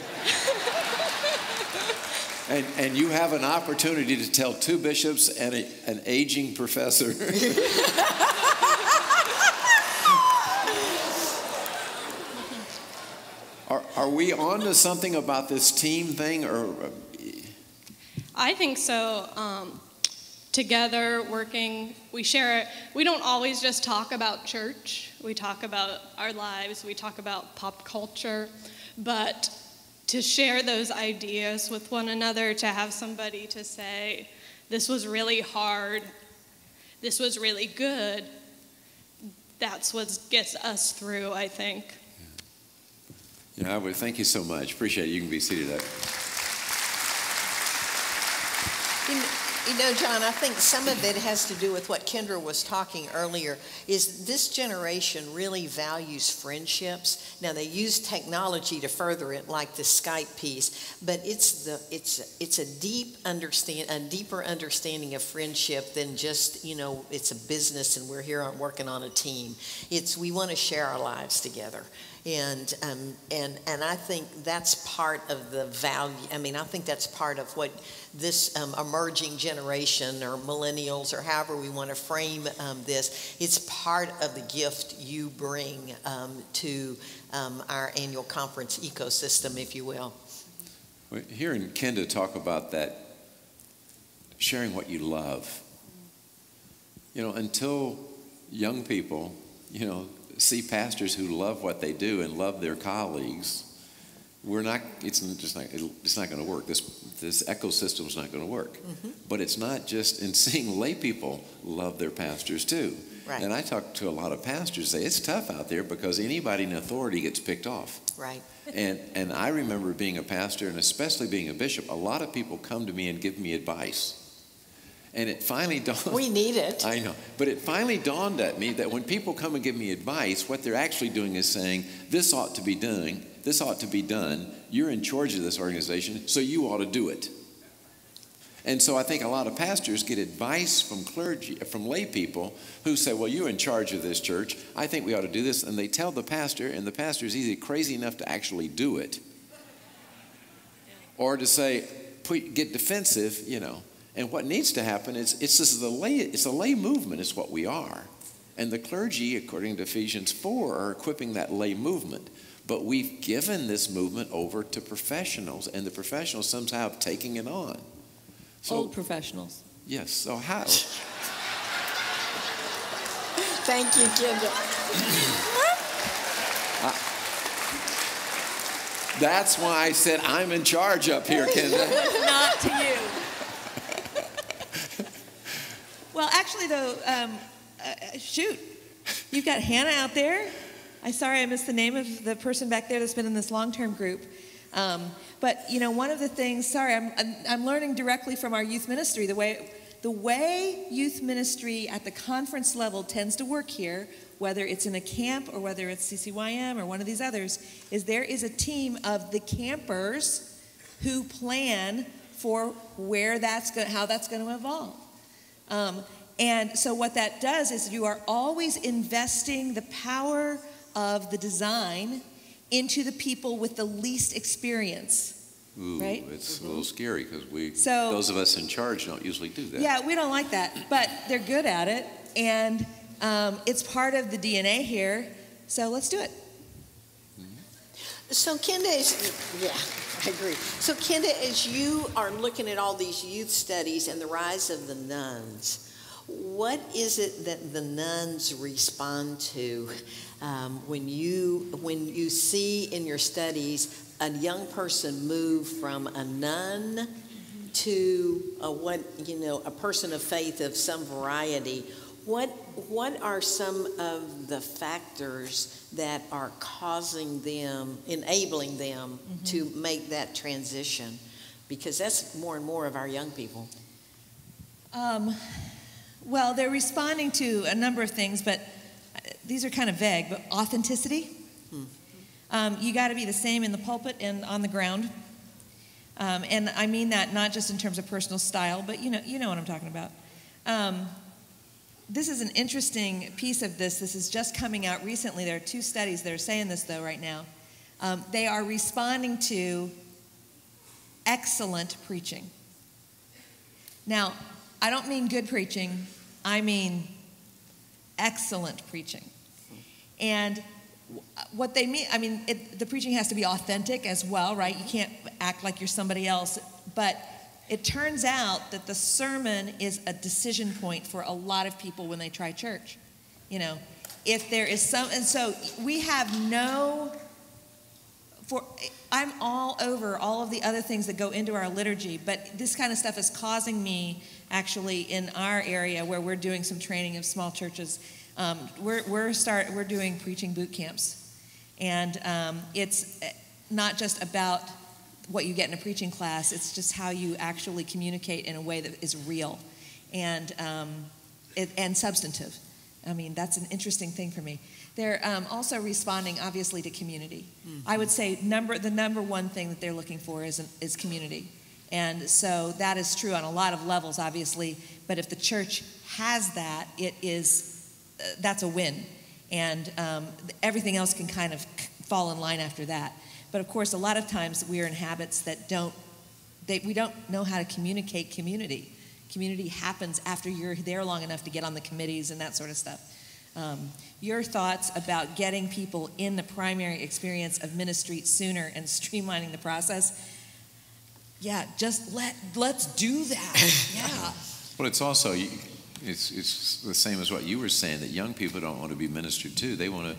And you have an opportunity to tell 2 bishops and an aging professor. Are we on to something about this team thing? Or I think so. Together, working, we share, we don't always just talk about church. We talk about our lives. We talk about pop culture. But to share those ideas with one another, to have somebody to say, this was really hard, this was really good, that's what gets us through, I think. Yeah, I would thank you so much. Appreciate it. You can be seated. You know, John, I think some of it has to do with what Kendra was talking earlier, is this generation really values friendships. Now, they use technology to further it, like the Skype piece, but it's a deeper understanding of friendship than just, you know, it's a business and we're here working on a team. We want to share our lives together. And I think that's part of the value. I mean, I think that's part of what this emerging generation or millennials or however we want to frame this, it's part of the gift you bring to our annual conference ecosystem, if you will. Hearing Kenda talk about that, sharing what you love, you know, until young people, you know, see pastors who love what they do and love their colleagues, it's not going to work. This ecosystem is not going to work. Mm-hmm. But it's not just in seeing lay people love their pastors too. Right. And I talk to a lot of pastors, say it's tough out there because anybody in authority gets picked off. Right. And I remember being a pastor and especially being a bishop, a lot of people come to me and give me advice. And it finally dawned. We need it. I know. But it finally dawned at me that when people come and give me advice, what they're actually doing is saying, this ought to be done. This ought to be done. You're in charge of this organization, so you ought to do it. And so I think a lot of pastors get advice from clergy, from lay people who say, well, you're in charge of this church. I think we ought to do this. And they tell the pastor, and the pastor is either crazy enough to actually do it or to say, get defensive, you know. And what needs to happen is it's a lay movement is what we are. And the clergy, according to Ephesians 4, are equipping that lay movement. But we've given this movement over to professionals, and the professionals somehow have taken it on. So, old professionals. Yes, so how? Thank you, Kendra. That's why I said I'm in charge up here, Kendra. Not to you. Well, actually, though, shoot, you've got Hannah out there. Sorry I missed the name of the person back there that's been in this long-term group. But, you know, one of the things, I'm learning directly from our youth ministry, the way youth ministry at the conference level tends to work here, whether it's in a camp or whether it's CCYM or one of these others, is there is a team of the campers who plan for how that's going to evolve. And so what that does is you are always investing the power of the design into the people with the least experience. Ooh, right? It's a little scary because those of us in charge don't usually do that. Yeah, we don't like that, but they're good at it, and it's part of the DNA here, so let's do it. So Kenda, I agree. So Kenda, as you are looking at all these youth studies and the rise of the nuns, what is it that the nuns respond to when you see in your studies a young person move from a nun to a person of faith of some variety? What are some of the factors that are enabling them to make that transition? Because that's more and more of our young people. Well, they're responding to a number of things, but these are kind of vague, but authenticity. You got to be the same in the pulpit and on the ground. And I mean that not just in terms of personal style, but you know what I'm talking about. This is an interesting piece of this. This is just coming out recently. There are 2 studies that are saying this, though, right now. They are responding to excellent preaching. Now, I don't mean good preaching. I mean excellent preaching. And what they mean, the preaching has to be authentic as well, right? You can't act like you're somebody else. But it turns out that the sermon is a decision point for a lot of people when they try church. You know, if there is and so we have I'm all over all of the other things that go into our liturgy, but this kind of stuff is causing me, actually, in our area where we're doing some training of small churches, we're doing preaching boot camps. And it's not just about what you get in a preaching class. It's just how you actually communicate in a way that is real and substantive. I mean, that's an interesting thing for me. They're also responding, obviously, to community. I would say the number one thing that they're looking for is community. And so that is true on a lot of levels, obviously. But if the church has that, that's a win. And everything else can kind of fall in line after that. But of course, a lot of times we are in habits that we don't know how to communicate community. Community happens after you're there long enough to get on the committees and that sort of stuff. Your thoughts about getting people in the primary experience of ministry sooner and streamlining the process? Yeah, just let's do that. Yeah. Well, it's also it's the same as what you were saying, that young people don't want to be ministered to. They want to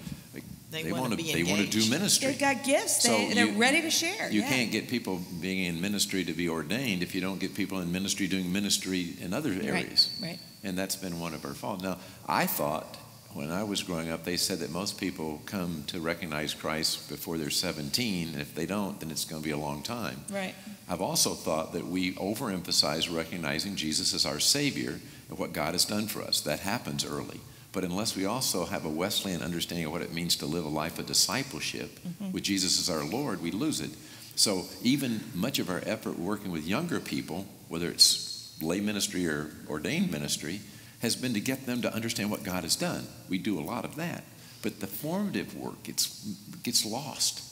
do ministry. They've got gifts. They're ready to share. You can't get people being in ministry to be ordained if you don't get people in ministry doing ministry in other areas. Right. And that's been one of our faults. Now, I thought when I was growing up, they said that most people come to recognize Christ before they're 17, and if they don't, then it's going to be a long time. Right. I've also thought that we overemphasize recognizing Jesus as our Savior and what God has done for us. That happens early. But unless we also have a Wesleyan understanding of what it means to live a life of discipleship with Jesus as our Lord, we lose it. So even much of our effort working with younger people, whether it's lay ministry or ordained ministry, has been to get them to understand what God has done. We do a lot of that. But the formative work gets lost.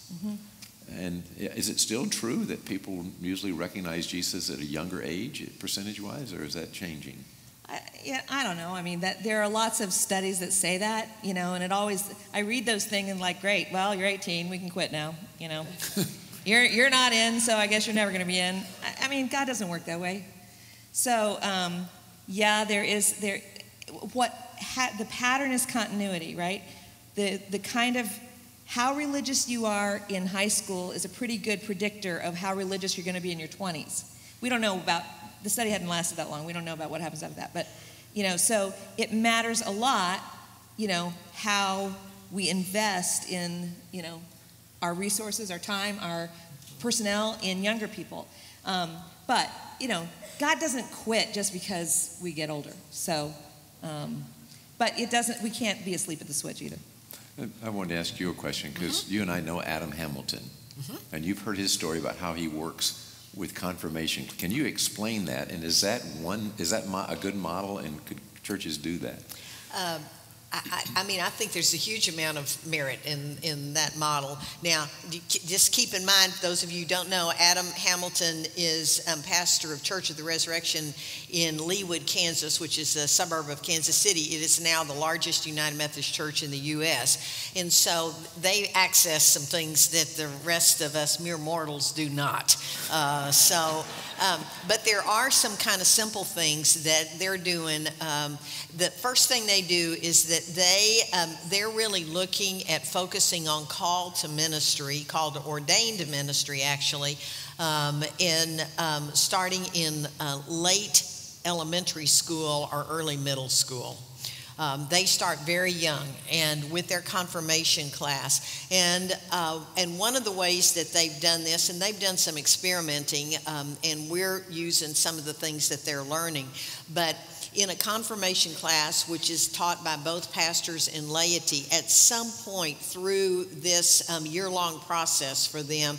And is it still true that people usually recognize Jesus at a younger age, percentage-wise, or is that changing? I don't know. I mean, there are lots of studies that say that, and I read those things and like, great, well, you're 18, we can quit now, You're not in, so I guess you're never going to be in. I mean, God doesn't work that way. So, the pattern is continuity, right? The kind of how religious you are in high school is a pretty good predictor of how religious you're going to be in your 20s. We don't know about, the study hadn't lasted that long. We don't know about what happens after that. But, so it matters a lot, how we invest in, our resources, our time, our personnel in younger people. But, God doesn't quit just because we get older. So, but we can't be asleep at the switch either. I wanted to ask you a question because you and I know Adam Hamilton, and you've heard his story about how he works with confirmation. Can you explain that? And is that a good model, and could churches do that? I think there's a huge amount of merit in that model. Now, just keep in mind, for those of you who don't know, Adam Hamilton is pastor of Church of the Resurrection in Leawood, Kansas, which is a suburb of Kansas City. It is now the largest United Methodist Church in the U.S. And so they access some things that the rest of us mere mortals do not. But there are some kind of simple things that they're doing. The first thing they do is that they're really looking at focusing on call to ministry, call to ordained ministry, actually, starting in late elementary school or early middle school. They start very young and with their confirmation class. And one of the ways that they've done this, and they've done some experimenting, and we're using some of the things that they're learning, but in a confirmation class, which is taught by both pastors and laity, at some point through this year-long process for them,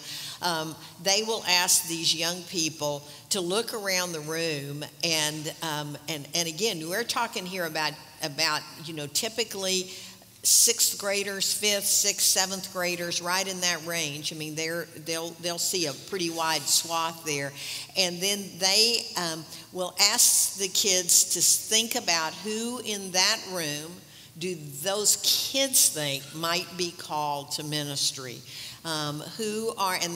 they will ask these young people to look around the room, and again, we're talking here about typically sixth graders, fifth, sixth, seventh graders, right in that range. I mean, they'll see a pretty wide swath there, and then they will ask the kids to think about who in that room do those kids think might be called to ministry. And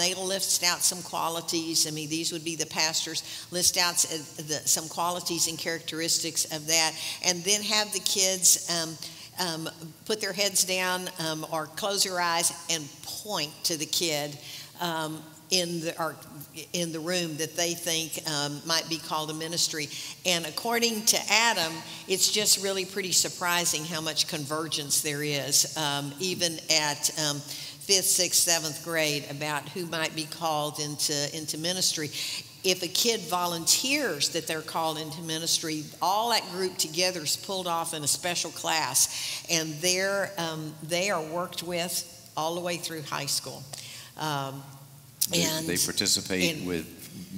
they list out some qualities. I mean, these would be the pastors, list out some qualities and characteristics of that, and then have the kids put their heads down or close their eyes and point to the kid in the room that they think might be called to ministry. And according to Adam, it's just really pretty surprising how much convergence there is, even at 5th, 6th, 7th grade about who might be called into ministry. If a kid volunteers that they're called into ministry, all that group together is pulled off in a special class, and they are worked with all the way through high school. They participate with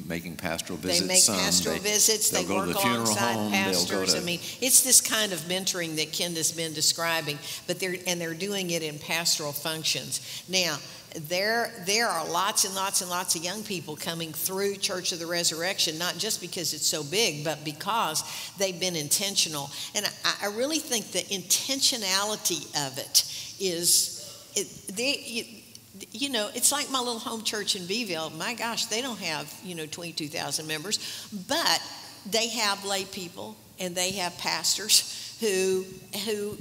making pastoral visits. They make pastoral visits. They work alongside pastors. I mean, it's this kind of mentoring that Kenda's been describing, but they're doing it in pastoral functions. Now, there are lots and lots and lots of young people coming through Church of the Resurrection, not just because it's so big, but because they've been intentional. And I really think the intentionality of it is, it's like my little home church in Beeville. My gosh, they don't have, 22,000 members, but they have lay people and they have pastors who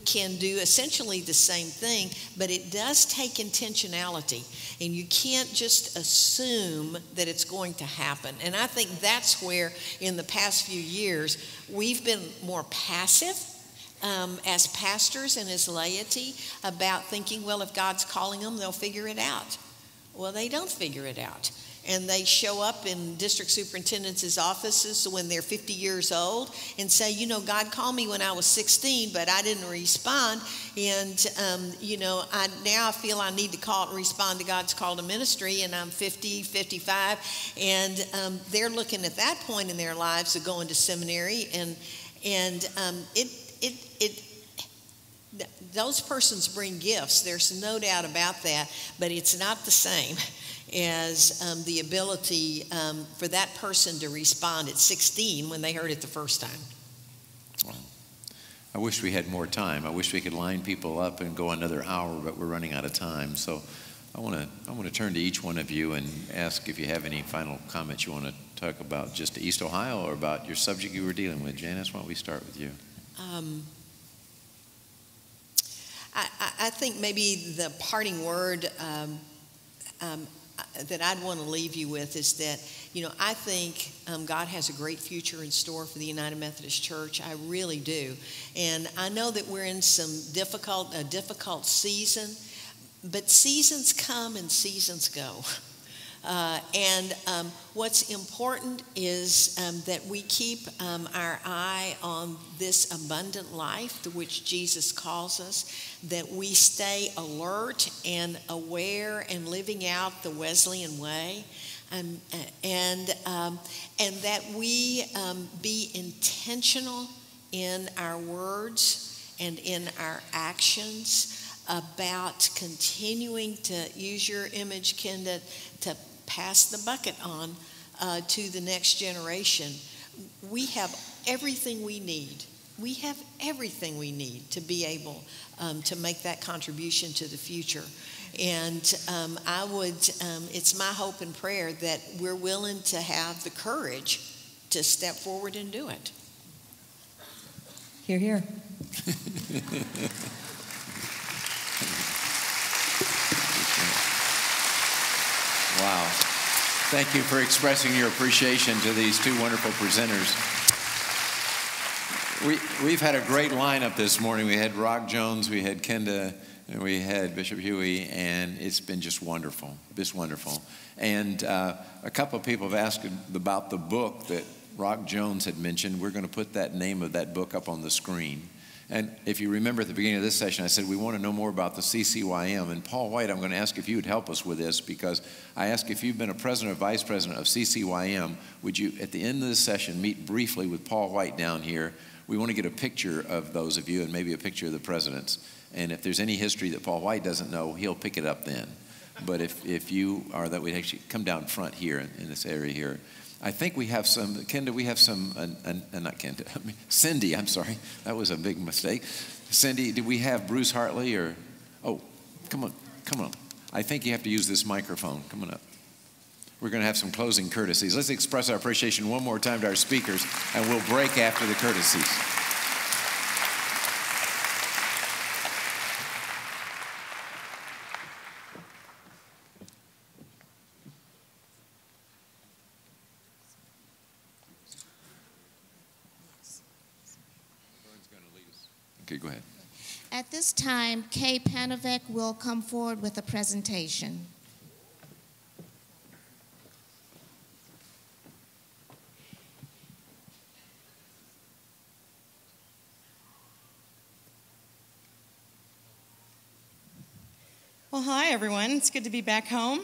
can do essentially the same thing, but it does take intentionality, and you can't just assume that it's going to happen. And I think that's where in the past few years we've been more passive as pastors and as laity about thinking, well, if God's calling them, they'll figure it out. Well, they don't figure it out. And they show up in district superintendents' offices when they're 50 years old and say, God called me when I was 16, but I didn't respond. And, I feel I need to respond to God's call to ministry, and I'm 50, 55. And they're looking at that point in their lives of going to seminary. And those persons bring gifts. There's no doubt about that, but it's not the same as the ability for that person to respond at 16 when they heard it the first time. Well, I wish we had more time. I wish we could line people up and go another hour, but we're running out of time. So I want to turn to each one of you and ask if you have any final comments you want to talk about just East Ohio or about your subject you were dealing with. Janice, why don't we start with you? I think maybe the parting word that I'd want to leave you with is that, I think God has a great future in store for the United Methodist Church. I really do. And I know that we're in a difficult season, but seasons come and seasons go. What's important is that we keep our eye on this abundant life to which Jesus calls us, that we stay alert and aware and living out the Wesleyan way, and that we be intentional in our words and in our actions about continuing to use your image, Kenda, to pass the bucket on to the next generation. We have everything we need. We have everything we need to be able to make that contribution to the future. And it's my hope and prayer that we're willing to have the courage to step forward and do it. Hear, hear. Wow. Thank you for expressing your appreciation to these two wonderful presenters. We've had a great lineup this morning. We had Rock Jones, we had Kenda, and we had Bishop Huie, and it's been just wonderful, And a couple of people have asked about the book that Rock Jones had mentioned. We're going to put that name of that book up on the screen. And if you remember at the beginning of this session, I said we want to know more about the CCYM. And Paul White, I'm going to ask if you would help us with this, because I asked if you've been a president or vice president of CCYM, would you, at the end of this session, meet briefly with Paul White down here? We want to get a picture of those of you and maybe a picture of the presidents. And if there's any history that Paul White doesn't know, he'll pick it up then. But if you are, that would actually come down front here in this area here. I think we have some, Kenda, we have some, not Kenda, Cindy, I'm sorry. That was a big mistake. Cindy, do we have Bruce Hartley or, oh, come on. I think you have to use this microphone. Come on up. We're going to have some closing courtesies. Let's express our appreciation one more time to our speakers, and we'll break after the courtesies. Okay, go ahead. At this time, Kay Panovec will come forward with a presentation. Well, hi, everyone. It's good to be back home.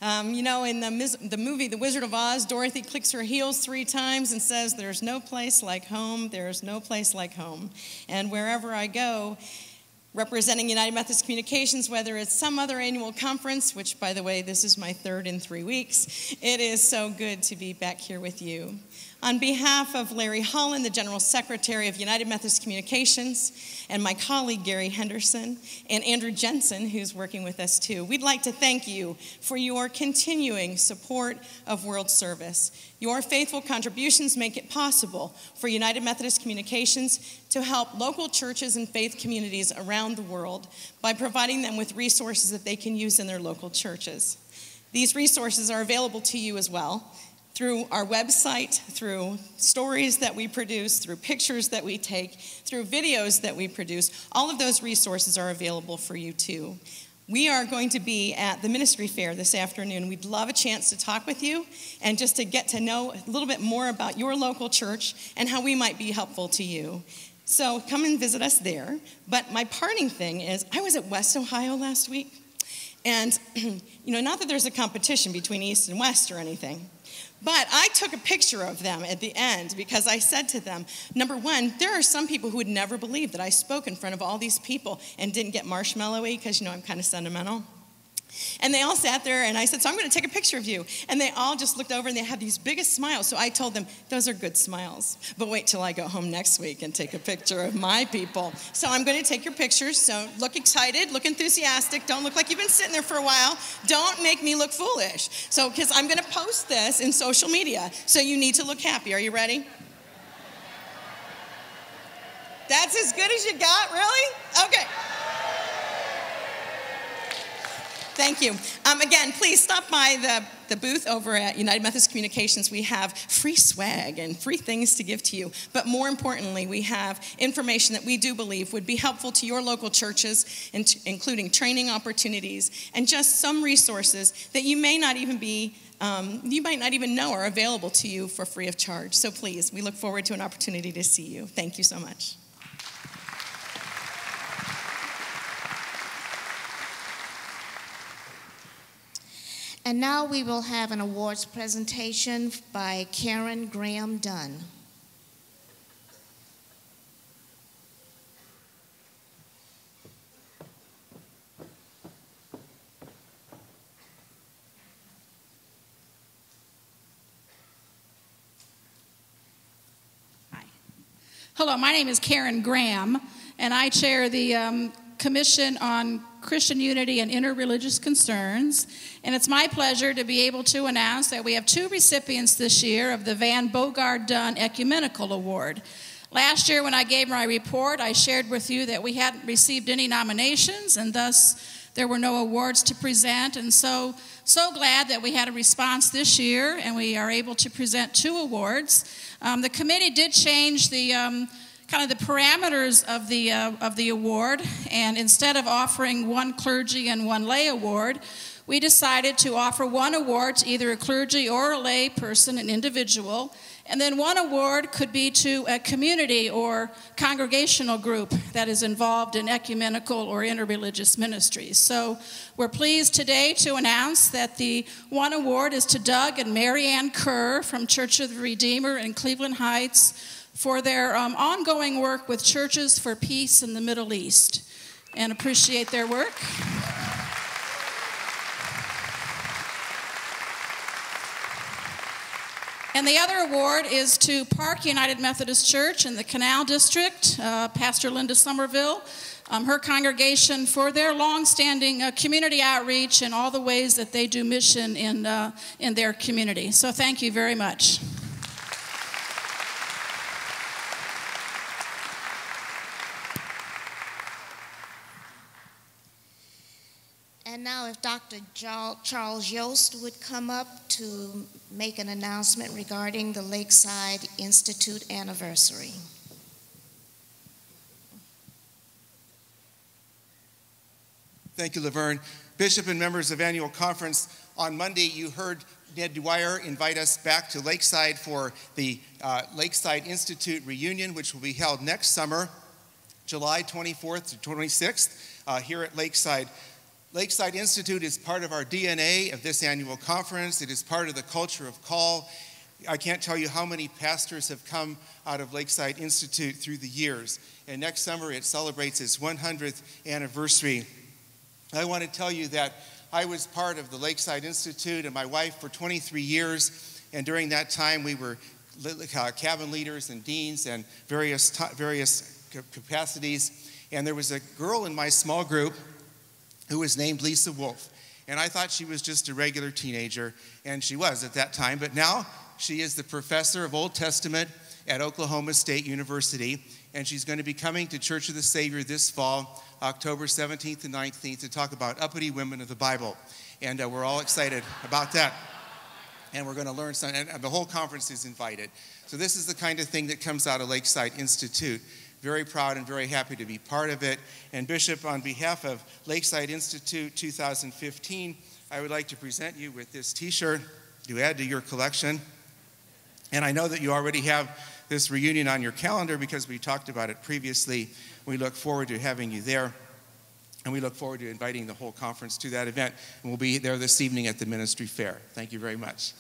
You know, in the movie The Wizard of Oz, Dorothy clicks her heels 3 times and says, "There's no place like home, there's no place like home." And wherever I go, representing United Methodist Communications, whether it's some other annual conference, which, by the way, this is my 3rd in 3 weeks, it is so good to be back here with you. On behalf of Larry Holland, the General Secretary of United Methodist Communications, and my colleague Gary Henderson, and Andrew Jensen, who's working with us too, we'd like to thank you for your continuing support of World Service. Your faithful contributions make it possible for United Methodist Communications to help local churches and faith communities around the world by providing them with resources that they can use in their local churches. These resources are available to you as well, through our website, through stories that we produce, through pictures that we take, through videos that we produce. All of those resources are available for you too. We are going to be at the ministry fair this afternoon. We'd love a chance to talk with you and just to get to know a little bit more about your local church and how we might be helpful to you. So come and visit us there. But my parting thing is, I was at West Ohio last week. And, you know, not that there's a competition between East and West or anything, but I took a picture of them at the end because I said to them, number one, there are some people who would never believe that I spoke in front of all these people and didn't get marshmallowy because, you know, I'm kind of sentimental. And they all sat there, and I said, so I'm going to take a picture of you. And they all just looked over, and they had these biggest smiles. So I told them, those are good smiles. But wait till I go home next week and take a picture of my people. So I'm going to take your pictures. So look excited, look enthusiastic. Don't look like you've been sitting there for a while. Don't make me look foolish. So, because I'm going to post this in social media. So you need to look happy. Are you ready? That's as good as you got, really? Okay. Thank you. Again, please stop by the booth over at United Methodist Communications. We have free swag and free things to give to you. But more importantly, we have information that we do believe would be helpful to your local churches, including training opportunities and just some resources that you may not even you might not even know are available to you for free of charge. So please, we look forward to an opportunity to see you. Thank you so much. And now we will have an awards presentation by Karen Graham Dunn. Hi. Hello, my name is Karen Graham, and I chair the Commission on Christian Unity and Interreligious Concerns, and it's my pleasure to be able to announce that we have 2 recipients this year of the Van Bogard Dunn Ecumenical Award. Last year when I gave my report, I shared with you that we hadn't received any nominations, and thus there were no awards to present, and so glad that we had a response this year, and we are able to present 2 awards. The committee did change the kind of the parameters of the award, and instead of offering 1 clergy and 1 lay award, we decided to offer 1 award to either a clergy or a lay person, an individual, and then 1 award could be to a community or congregational group that is involved in ecumenical or interreligious ministries. So we're pleased today to announce that the 1 award is to Doug and Mary Ann Kerr from Church of the Redeemer in Cleveland Heights for their ongoing work with Churches for Peace in the Middle East, and appreciate their work. And the other award is to Park United Methodist Church in the Canal District, Pastor Linda Somerville, her congregation, for their long-standing community outreach and all the ways that they do mission in their community. So thank you very much. And now if Dr. Charles Yost would come up to make an announcement regarding the Lakeside Institute anniversary. Thank you, Laverne. Bishop and members of Annual Conference, on Monday you heard Ned Dwyer invite us back to Lakeside for the Lakeside Institute reunion, which will be held next summer, July 24th to 26th, here at Lakeside. Lakeside Institute is part of our DNA of this annual conference. It is part of the culture of call. I can't tell you how many pastors have come out of Lakeside Institute through the years. And next summer it celebrates its 100th anniversary. I want to tell you that I was part of the Lakeside Institute and my wife for 23 years. And during that time we were cabin leaders and deans and various capacities. And there was a girl in my small group who was named Lisa Wolf. And I thought she was just a regular teenager, and she was at that time. But now she is the professor of Old Testament at Oklahoma State University, and she's going to be coming to Church of the Savior this fall, October 17th and 19th, to talk about uppity women of the Bible. And we're all excited about that. And we're going to learn something, and the whole conference is invited. So this is the kind of thing that comes out of Lakeside Institute. Very proud and very happy to be part of it. And Bishop, on behalf of Lakeside Institute 2015, I would like to present you with this t-shirt to add to your collection. And I know that you already have this reunion on your calendar because we talked about it previously. We look forward to having you there. And we look forward to inviting the whole conference to that event. And we'll be there this evening at the ministry fair. Thank you very much.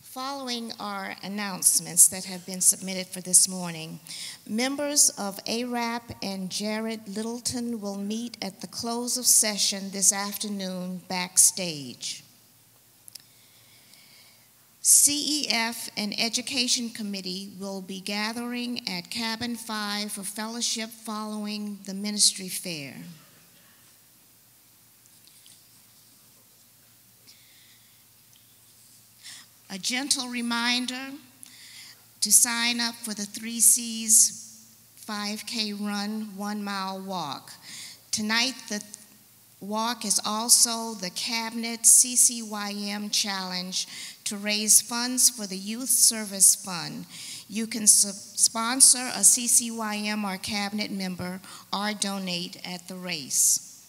Following our announcements that have been submitted for this morning, members of ARAP and Jared Littleton will meet at the close of session this afternoon backstage. CEF and Education Committee will be gathering at Cabin 5 for fellowship following the ministry fair. A gentle reminder to sign up for the 3C's 5K run, 1 mile walk. Tonight, the walk is also the Cabinet CCYM Challenge to raise funds for the Youth Service Fund. You can sponsor a CCYM or Cabinet member or donate at the race.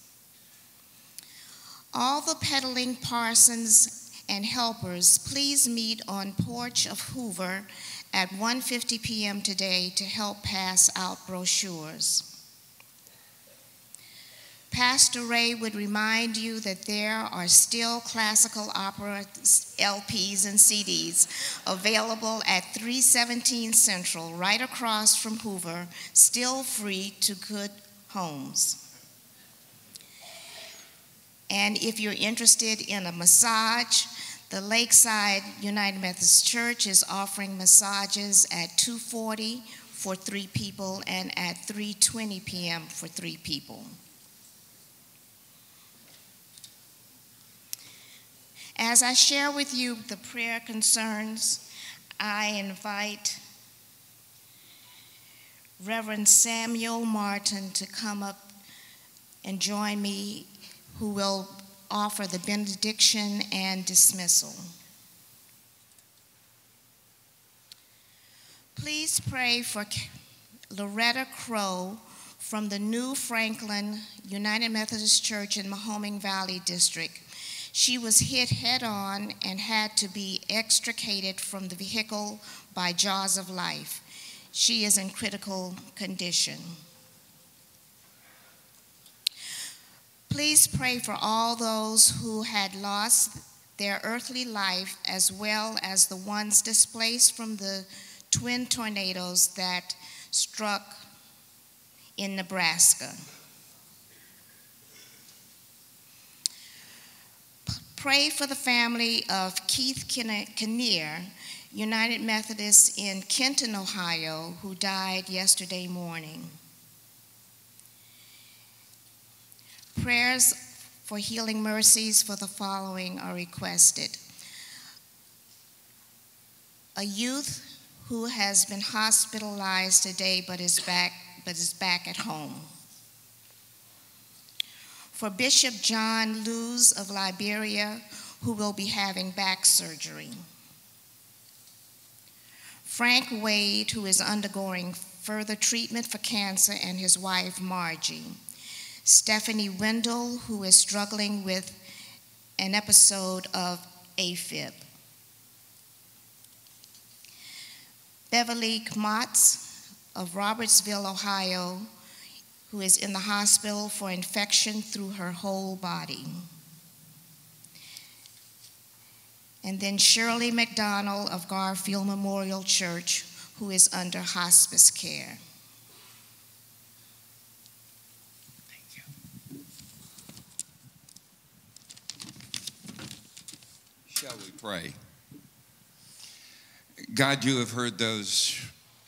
All the pedaling Parsons and helpers, please meet on porch of Hoover at 1:50 p.m. today to help pass out brochures. Pastor Ray would remind you that there are still classical opera LPs and CDs available at 317 Central, right across from Hoover, still free to good homes. And if you're interested in a massage, the Lakeside United Methodist Church is offering massages at 2:40 for 3 people and at 3:20 p.m. for 3 people. As I share with you the prayer concerns, I invite Reverend Samuel Martin to come up and join me, who will offer the benediction and dismissal. Please pray for Loretta Crow from the New Franklin United Methodist Church in Mahoning Valley District. She was hit head-on and had to be extricated from the vehicle by jaws of life. She is in critical condition. Please pray for all those who had lost their earthly life, as well as the ones displaced from the twin tornadoes that struck in Nebraska. Pray for the family of Keith Kinnear, United Methodist in Kenton, Ohio, who died yesterday morning. Prayers for healing mercies for the following are requested. A youth who has been hospitalized today but is back at home. For Bishop John Luz of Liberia, who will be having back surgery. Frank Wade, who is undergoing further treatment for cancer, and his wife, Margie. Stephanie Wendell, who is struggling with an episode of AFib. Beverly Kmatz of Robertsville, Ohio, who is in the hospital for infection through her whole body. And then Shirley McDonald of Garfield Memorial Church, who is under hospice care. Thank you. Shall we pray? God, you have heard those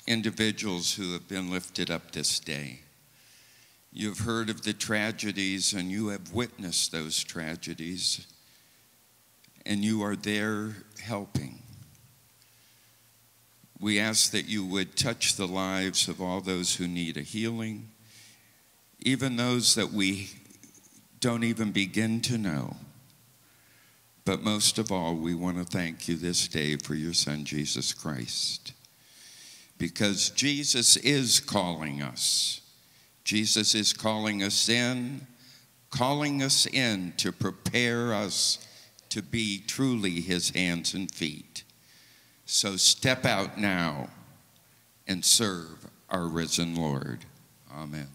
individuals who have been lifted up this day. You've heard of the tragedies, and you have witnessed those tragedies, and you are there helping. We ask that you would touch the lives of all those who need a healing, even those that we don't even begin to know. But most of all, we want to thank you this day for your Son, Jesus Christ, because Jesus is calling us. Jesus is calling us in to prepare us to be truly his hands and feet. So step out now and serve our risen Lord. Amen.